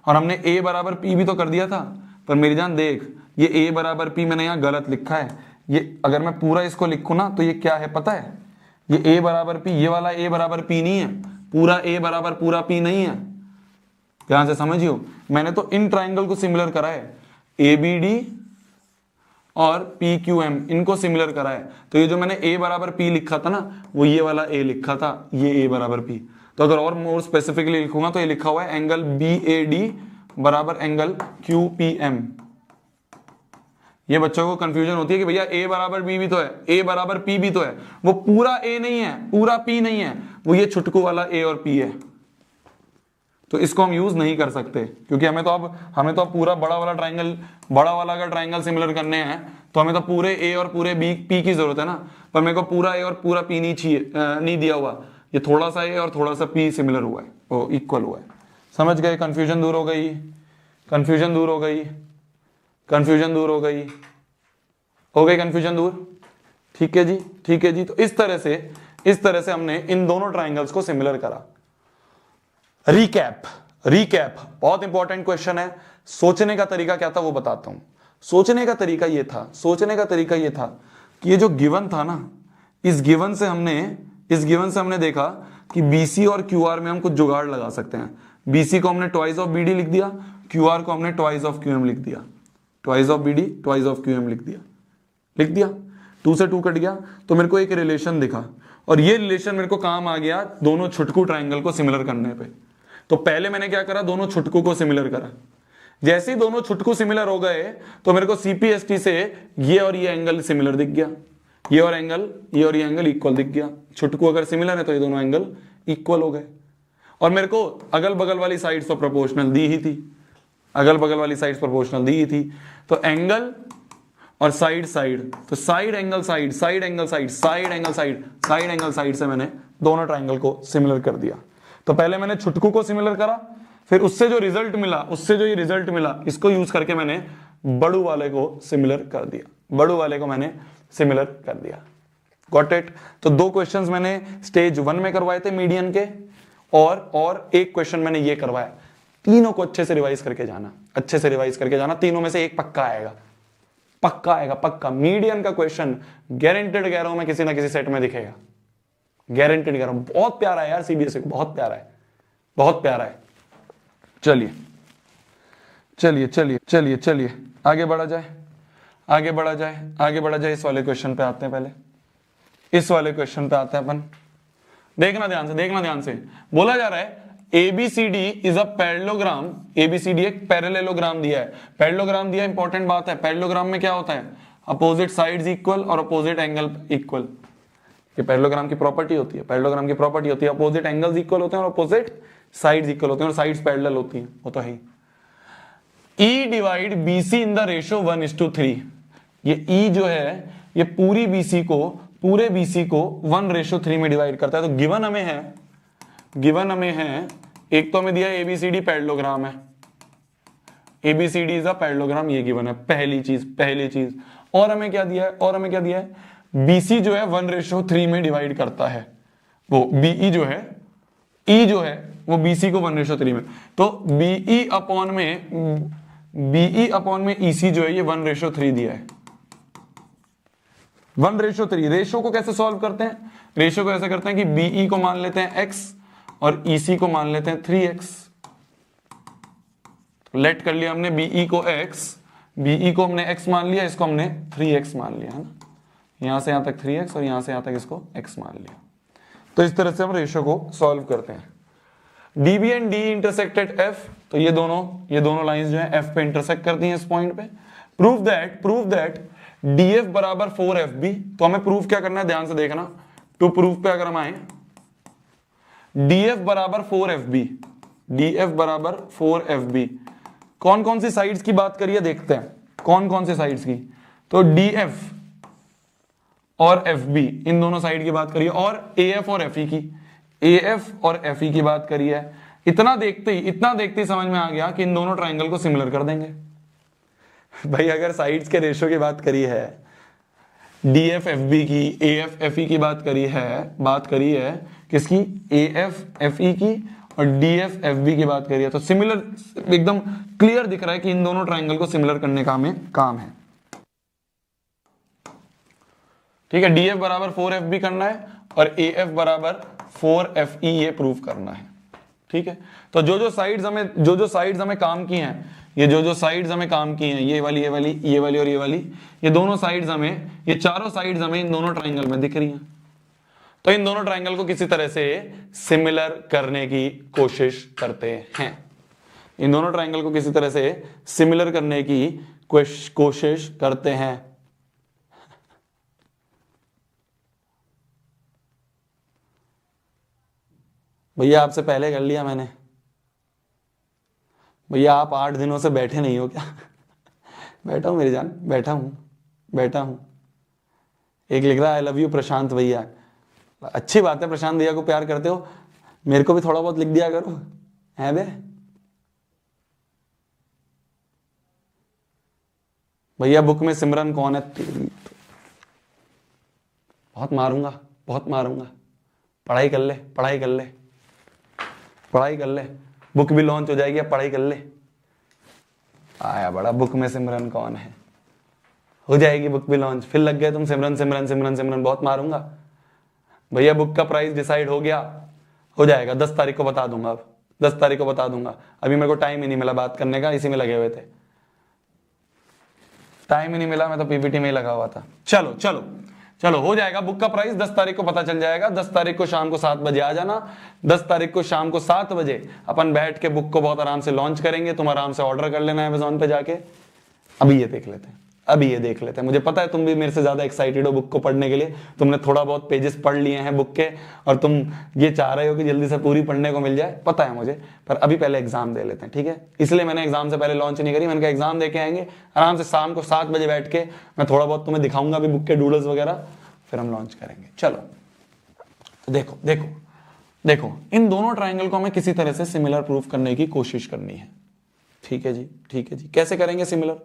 और हमने a बराबर p भी तो कर दिया था। पर मेरी जान देख, ये a बराबर p मैंने यहाँ गलत लिखा है। ये अगर मैं पूरा इसको लिखूं ना तो ये क्या है पता है? ये a बराबर p, ये वाला a बराबर p नहीं है, पूरा a बराबर पूरा p नहीं है। ध्यान से समझियो, मैंने तो इन ट्राइंगल को सिमिलर करा है, ABD और PQM, इनको सिमिलर करा है। तो ये जो मैंने a बराबर p लिखा था ना, वो ये वाला a लिखा था, ये a बराबर p। तो अगर और मोर स्पेसिफिकली लिखूंगा तो ये लिखा हुआ है एंगल BAD बराबर एंगल QPM। ये बच्चों को कंफ्यूजन होती है कि भैया a बराबर b भी तो है, a बराबर p भी तो है। वो पूरा a नहीं है, पूरा p नहीं है, वो ये छुटकू वाला a और p है। तो इसको हम यूज नहीं कर सकते, क्योंकि हमें तो अब पूरा बड़ा वाला अगर ट्राइंगल सिमिलर करने हैं तो हमें तो पूरे a और पूरे p की जरूरत है ना। पर मेरे को पूरा a और पूरा p नहीं दिया हुआ, ये थोड़ा सा a और थोड़ा सा p सिमिलर हुआ है, वो इक्वल हुआ है। समझ गए? कंफ्यूजन दूर हो गई, कंफ्यूजन दूर हो गई, कंफ्यूजन दूर हो गई, हो गई कंफ्यूजन दूर। ठीक है जी, ठीक है जी। तो इस तरह से हमने इन दोनों ट्राइंगल्स को सिमिलर करा। रिकैप बहुत इंपॉर्टेंट क्वेश्चन है। सोचने का तरीका क्या था वो बताता हूं। सोचने का तरीका ये था कि ये जो गिवन था ना, इस गिवन से हमने देखा कि BC और QR में हम कुछ जुगाड़ लगा सकते हैं। BC को हमने ट्वाइस ऑफ BD लिख दिया, QR को हमने ट्वाइस ऑफ QM लिख दिया, twice of BD twice of QM लिख दिया। 2 से 2 कट गया, तो मेरे को एक रिलेशन दिखा, और ये रिलेशन मेरे को काम आ गया दोनों छुटकू ट्राइंगल को सिमिलर करने पे। तो पहले मैंने क्या करा, दोनों छुटकू को सिमिलर करा। जैसे ही दोनों छुटकू सिमिलर हो गए तो मेरे को CPST से ये और ये एंगल सिमिलर दिख गया, ये और ये एंगल इक्वल दिख गया। छुटकू अगर सिमिलर है तो ये दोनों एंगल इक्वल हो गए। और मेरे को अगल बगल वाली साइड्स तो प्रोपोर्शनल दी ही थी, अगल बगल वाली साइड्स प्रोपोर्शनल दी ही थी। तो एंगल और साइड, तो साइड एंगल साइड से मैंने दोनों ट्राइंगल को सिमिलर कर दिया। तो पहले मैंने छुटकू को सिमिलर करा, फिर उससे जो रिजल्ट मिला, उससे जो ये रिजल्ट मिला, इसको यूज करके मैंने बड़ू वाले को सिमिलर कर दिया, बड़ू वाले को मैंने सिमिलर कर दिया। Got it? तो 2 क्वेश्चंस मैंने स्टेज 1 में करवाए थे मीडियन के, और एक क्वेश्चन मैंने ये करवाया। तीनों को अच्छे से रिवाइज करके जाना, अच्छे से रिवाइज करके जाना, तीनों में से एक पक्का आएगा, पक्का आएगा, पक्का। मीडियन का क्वेश्चन गारंटेड कह रहा हूं मैं, किसी ना किसी सेट में दिखेगा, गारंटेड कह रहा हूं। बहुत प्यारा है यार सीबीएसई को, बहुत प्यारा है, बहुत प्यारा है। चलिए चलिए चलिए चलिए चलिए आगे बढ़ा जाए, आगे बढ़ा जाए, आगे बढ़ा जाए। इस वाले क्वेश्चन पे आते हैं, पहले इस वाले क्वेश्चन पे आते हैं अपन। देखना ध्यान से, देखना ध्यान से। बोला जा रहा है ABCD is a parallelogram, ABCD एक पैरेललोग्राम दिया है, पैरेललोग्राम दिया, इंपॉर्टेंट बात है। पैरेललोग्राम में क्या होता है? अपोजिट साइड्स इक्वल और अपोजिट एंगल इक्वल। ये पैरेललोग्राम की प्रॉपर्टी होती है, पैरेललोग्राम की प्रॉपर्टी होती है, अपोजिट एंगल्स इक्वल होते हैं और अपोजिट साइड्स इक्वल होते हैं, और साइड्स पैरेलल होती हैं, वो तो है। E divide BC in the ratio 1:3। ये E जो है ये पूरी BC को, पूरे BC को 1:3 में डिवाइड करता है। तो गिवन हमें है, गिवन हमें है, एक तो हमें दिया ABCD पैरेललोग्राम है, ABCD इज अ पैरेललोग्राम, ये गिवन है, पहली चीज, पहली चीज। और हमें क्या दिया है, और हमें क्या दिया है? BC जो है 1:3 में डिवाइड करता है, वो BE जो है, E जो है वो BC को 1:3 में, तो BE अपॉन में EC जो है ये 1:3 दिया है, 1:3। रेशियो को कैसे सॉल्व करते हैं? रेशियो को ऐसे करते हैं कि BE को मान लेते हैं x और EC को मान लेते हैं 3x। लेट कर लिया हमने BE को x, BE को हमने x मान लिया, इसको हमने 3x मान लिया, है ना। यहां से यहां तक 3x और यहां से यहां तक इसको x मान लिया। तो इस तरह से हम रेशियो को सॉल्व करते हैं। DB and D intersected F, तो ये दोनों लाइंस जो है F पे इंटरसेक्ट करती हैं इस पॉइंट पे। प्रूव दैट DF बराबर 4FB। तो हमें प्रूफ क्या करना है, ध्यान से देखना। टू प्रूफ पे अगर हम आए, DF बराबर 4FB, DF बराबर 4FB, कौन कौन सी साइड्स की बात करिए देखते हैं, कौन कौन सी साइड्स की। तो DF और FB इन दोनों साइड की बात करिए, और AF और FE की, AF और FE की बात करिए। इतना देखते ही समझ में आ गया कि इन दोनों ट्राइंगल को सिमिलर कर देंगे। भाई अगर साइड्स के रेशियो की बात करी है, DF FB की, AF FE की बात करी है किसकी? AF FE की, और DF FB की बात करी है, तो सिमिलर, एकदम क्लियर दिख रहा है कि इन दोनों ट्राइंगल को सिमिलर करने का हमें काम है। ठीक है, DF बराबर 4FB करना है और AF बराबर 4FE ये प्रूव करना है। ठीक है, तो जो साइड्स हमें काम की हैं, ये जो साइड्स हमें काम की हैं, ये वाली और ये वाली, ये दोनों साइड्स हमें, ये चारों साइड्स हमें इन दोनों ट्राइंगल में दिख रही हैं। तो इन दोनों ट्राइंगल को किसी तरह से सिमिलर करने की कोशिश करते हैं, इन दोनों ट्राइंगल को किसी तरह से सिमिलर करने की कोशिश करते हैं। भैया आपसे पहले कर लिया मैंने। भैया आप 8 दिनों से बैठे नहीं हो क्या? बैठा हूं मेरी जान, बैठा हूं। एक लिख रहा है आई लव यू प्रशांत भैया। अच्छी बात है, प्रशांत भैया को प्यार करते हो, मेरे को भी थोड़ा बहुत लिख दिया करो, है बे। भैया बुक में सिमरन कौन है? बहुत मारूंगा। पढ़ाई कर ले, बुक भी लॉन्च हो जाएगी, अब पढ़ाई कर ले। आया बड़ा, बुक में सिमरन कौन है, हो जाएगी बुक भी लॉन्च, फिर लग गए तुम सिमरन, बहुत मारूंगा। भैया बुक का प्राइस डिसाइड हो गया, हो जाएगा, 10 तारीख को बता दूंगा। अब 10 तारीख को बता दूंगा, अभी मेरे को टाइम ही नहीं मिला बात करने का, इसी में लगे हुए थे, टाइम ही नहीं मिला, मैं तो पीपीटी में ही लगा हुआ था। चलो हो जाएगा, बुक का प्राइस 10 तारीख को पता चल जाएगा। 10 तारीख को शाम को 7 बजे आ जाना। 10 तारीख को शाम को 7 बजे अपन बैठ के बुक को बहुत आराम से लॉन्च करेंगे, तुम आराम से ऑर्डर कर लेना अमेज़न पे जाके। अभी ये देख लेते हैं, मुझे पता है तुम भी मेरे से ज्यादा एक्साइटेड हो बुक को पढ़ने के लिए, तुमने थोड़ा बहुत पेजेस पढ़ लिए हैं बुक के और तुम ये चाह रहे हो कि जल्दी से पूरी पढ़ने को मिल जाए, पता है मुझे, पर अभी पहले एग्जाम दे लेते हैं, ठीक है। इसलिए मैंने एग्जाम से पहले लॉन्च नहीं करी, मैंने कहा एग्जाम दे के आएंगे आराम से, शाम को 7 बजे बैठ के मैं थोड़ा बहुत तुम्हें दिखाऊंगा भी बुक के डूडल्स वगैरह, फिर हम लॉन्च करेंगे। चलो तो देखो देखो देखो, इन दोनों ट्राइंगल को हमें किसी तरह से सिमिलर प्रूफ करने की कोशिश करनी है। ठीक है जी, ठीक है जी। कैसे करेंगे सिमिलर,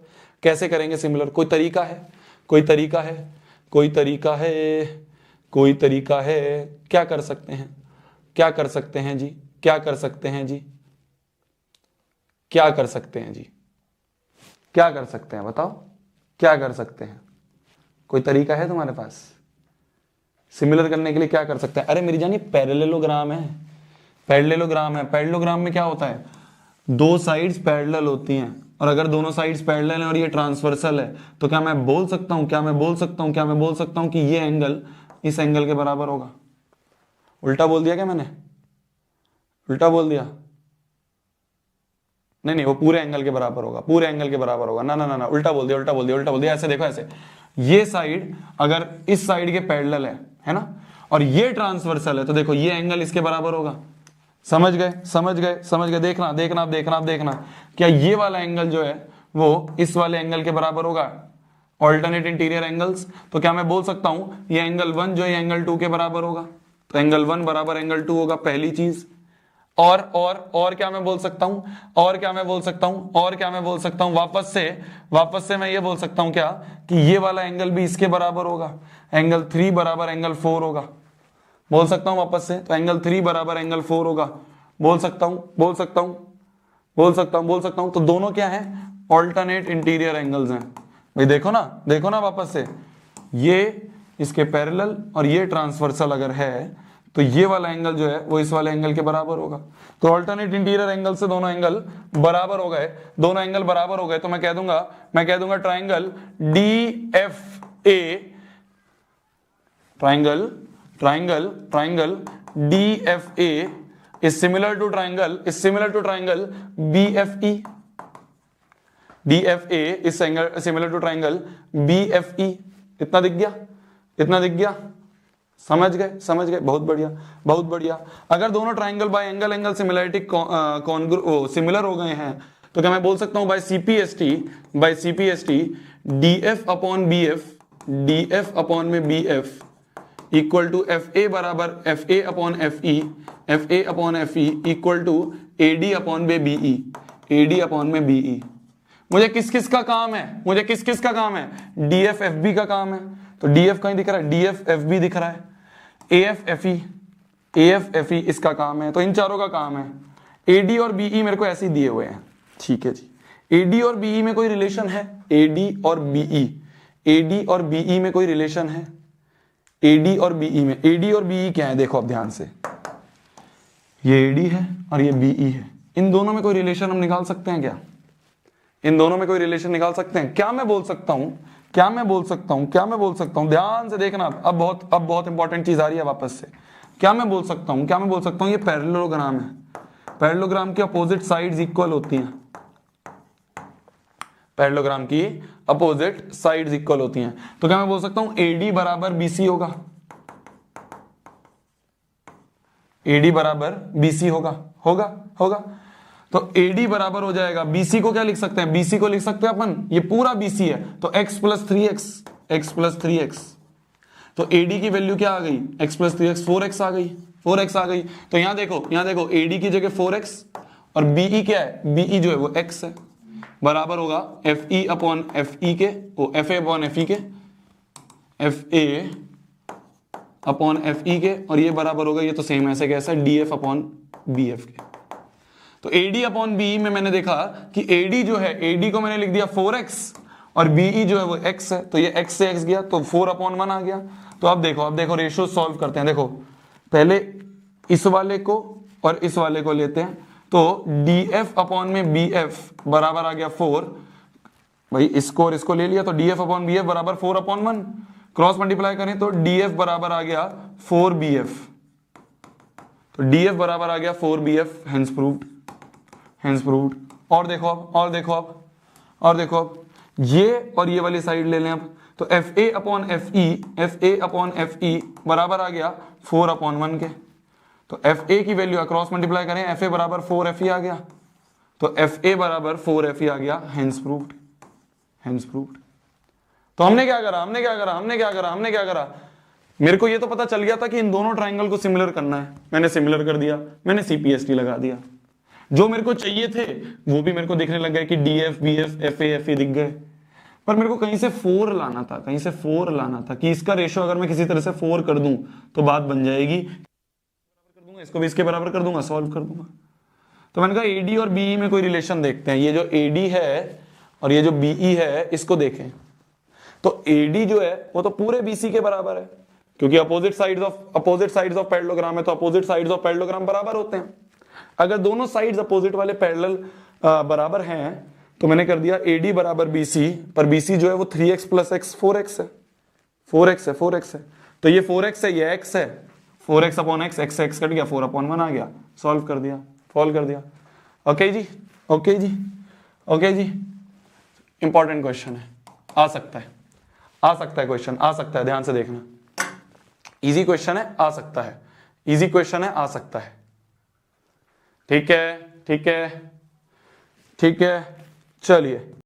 कैसे करेंगे सिमिलर? कोई तरीका है, कोई तरीका है, कोई तरीका है, कोई तरीका है? क्या कर सकते हैं, क्या कर सकते हैं जी, क्या कर सकते हैं जी, क्या कर सकते हैं जी, क्या कर सकते हैं बताओ, क्या कर सकते हैं? कोई तरीका है तुम्हारे पास सिमिलर करने के लिए? क्या कर सकते हैं? अरे मेरी जानी पैरेललोग्राम है, पैरेललोग्राम है। पैरेललोग्राम में क्या होता है, दो साइड्स पैरेलल होती हैं, और अगर दोनों साइड्स पैरेलल हैं और ये ट्रांसवर्सल है, तो क्या मैं बोल सकता हूं, क्या मैं बोल सकता हूं, क्या मैं बोल सकता हूं कि ये एंगल इस एंगल के बराबर होगा? उल्टा बोल दिया क्या मैंने? उल्टा बोल दिया? नहीं नहीं, वो पूरे एंगल के बराबर होगा, पूरे एंगल के बराबर होगा। ना ना ना ना, उल्टा बोल दिया, उल्टा बोल दिया, उल्टा बोल दिया। ऐसे देखो, ऐसे ये साइड अगर इस साइड के पैरेलल है ना, और ये ट्रांसवर्सल है, तो देखो ये एंगल इसके बराबर होगा। समझ गए, समझ गए, समझ गए? देखना देखना आप, देखना आप, देखना क्या ये वाला एंगल जो है वो इस वाले एंगल के बराबर होगा? Alternate interior angles. तो क्या मैं बोल सकता हूं ये एंगल 1 जो है एंगल 2 के बराबर होगा? तो एंगल 1 बराबर एंगल 2 होगा, पहली चीज। और क्या मैं बोल सकता हूं, और क्या मैं बोल सकता हूं, और क्या मैं बोल सकता हूं? वापस से मैं ये बोल सकता हूं क्या, कि ये वाला एंगल भी इसके बराबर होगा, एंगल 3 बराबर एंगल 4 होगा। बोल सकता हूं वापस से, तो एंगल 3 बराबर एंगल 4 होगा। बोल सकता हूं, बोल सकता हूं, बोल सकता हूं, बोल सकता हूं। तो दोनों क्या है, ऑल्टरनेट इंटीरियर एंगल्स हैं भाई। देखो ना, देखो ना वापस से, ये इसके पैरेलल और ये ट्रांसवर्सल अगर है, तो ये वाला एंगल जो है वो इस वाले एंगल के बराबर होगा। तो ऑल्टरनेट इंटीरियर एंगल से दोनों एंगल बराबर हो गए, दोनों एंगल बराबर हो गए। तो मैं कह दूंगा triangle DFA, triangle DFA is similar to triangle BFE. DFA is similar to triangle BFE. इतना दिख गया, इतना दिख गया? समझ गए, समझ गए? बहुत बढ़िया, बहुत बढ़िया। अगर दोनों triangle by angle similarity similar हो गए हैं, तो क्या मैं बोल सकता हूं बाय CPST DF अपॉन में BF इक्वल टू FA बराबर FA upon FE equal to AD upon में BE। मुझे किस किस का काम है, मुझे किस किस का काम है? DFFB का काम है। तो DF कहीं दिख रहा है, DFFB दिख रहा है, AFFE इसका काम है। तो इन चारों का काम है। AD और BE मेरे को ऐसे ही दिए हुए हैं। ठीक है जी। AD और BE में कोई रिलेशन है? AD और BE में कोई रिलेशन है? AD और BE में, AD और BE क्या है देखो अब ध्यान से, ये AD है और ये BE है। इन दोनों में कोई रिलेशन हम निकाल सकते हैं क्या? इन दोनों में कोई रिलेशन निकाल सकते हैं? क्या मैं बोल सकता हूं, क्या मैं बोल सकता हूं, क्या मैं बोल सकता हूं? ध्यान से देखना, अब बहुत इंपॉर्टेंट चीज आ रही है वापस से। क्या मैं बोल सकता हूं, क्या मैं बोल सकता हूं? ये पैरेललोग्राम है, पैरेललोग्राम की अपोजिट साइड्स इक्वल होती हैं, पैरेललोग्राम की अपोजिट साइड्स इक्वल होती हैं। तो क्या मैं बोल सकता हूं AD बराबर BC होगा? AD बराबर BC होगा, होगा। तो AD बराबर हो जाएगा, BC को क्या लिख सकते हैं? BC को लिख सकते हैं अपन, ये पूरा BC है, तो x प्लस 3x। तो AD की वैल्यू क्या आ गई? x प्लस 3x, 4x आ गई, 4x आ गई। तो यहां देखो AD की जगह 4x और BE क्या है? BE जो है वो x है, बराबर होगा FE अपॉन FE के, FA अपॉन FE के, FA अपॉन FE के, और ये बराबर होगा, ये तो सेम ऐसे कैसा, DF अपॉन BF के। तो AD अपॉन BE में मैंने देखा कि AD जो है, AD को मैंने लिख दिया 4x और BE जो है वो x है, तो ये x से x गया तो 4/1 आ गया। तो अब देखो रेशियो सॉल्व करते हैं। देखो पहले इस वाले को और इस वाले को लेते हैं, तो DF अपॉन में BF बराबर आ गया 4, भाई इसको और इसको ले लिया, तो DF अपॉन BF बराबर 4/1, क्रॉस मल्टीप्लाई करें तो DF बराबर आ गया 4BF, तो DF बराबर आ गया 4BF, हेंस प्रूव्ड। और देखो अब ये और ये वाली साइड ले लें अब, तो FA अपॉन FE बराबर आ गया 4/1 के। तो FA की वैल्यू क्रॉस मल्टीप्लाई करें, FA बराबर 4FE आ गया, तो FA बराबर 4FE आ गया, हेंस प्रूव्ड। तो हमने क्या करा, मेरे को ये तो पता चल गया था कि इन दोनों ट्राइंगल को सिमिलर करना है, मैंने सिमिलर कर दिया, मैंने CPST लगा दिया। जो मेरे को चाहिए थे वो भी मेरे को दिखने लग गए कि DF BF FA FE दिख गए, पर मेरे को कहीं से 4 लाना था, कहीं से 4 लाना था कि इसका रेशो अगर मैं किसी तरह से 4 कर दूं तो बात बन जाएगी, कर दूंगा इसको भी इसके बराबर कर दूंगा, सॉल्व कर दूंगा। तो मैंने कहा AD और BE में कोई रिलेशन देखते हैं। ये जो AD है और ये जो BE है इसको देखें, तो AD जो है वो तो पूरे BC के बराबर है, क्योंकि अपोजिट साइड्स ऑफ पैरेललोग्राम है, तो अपोजिट साइड्स ऑफ पैरेललोग्राम बराबर होते हैं। अगर दोनों साइड्स अपोजिट वाले पैरेलल बराबर हैं तो मैंने कर दिया AD बराबर BC, पर BC जो है वो 3x प्लस x 4x है, 4x है, तो ये 4x है, ये x है, 4x अपॉन x, x से x कट गया, 4 अपॉन 1 आ गया, सॉल्व कर दिया, ओके जी, ओके जी। इंपॉर्टेंट क्वेश्चन है, आ सकता है क्वेश्चन, आ सकता है, ध्यान से देखना, इजी क्वेश्चन है, आ सकता है, इजी क्वेश्चन है, आ सकता है। ठीक है, चलिए।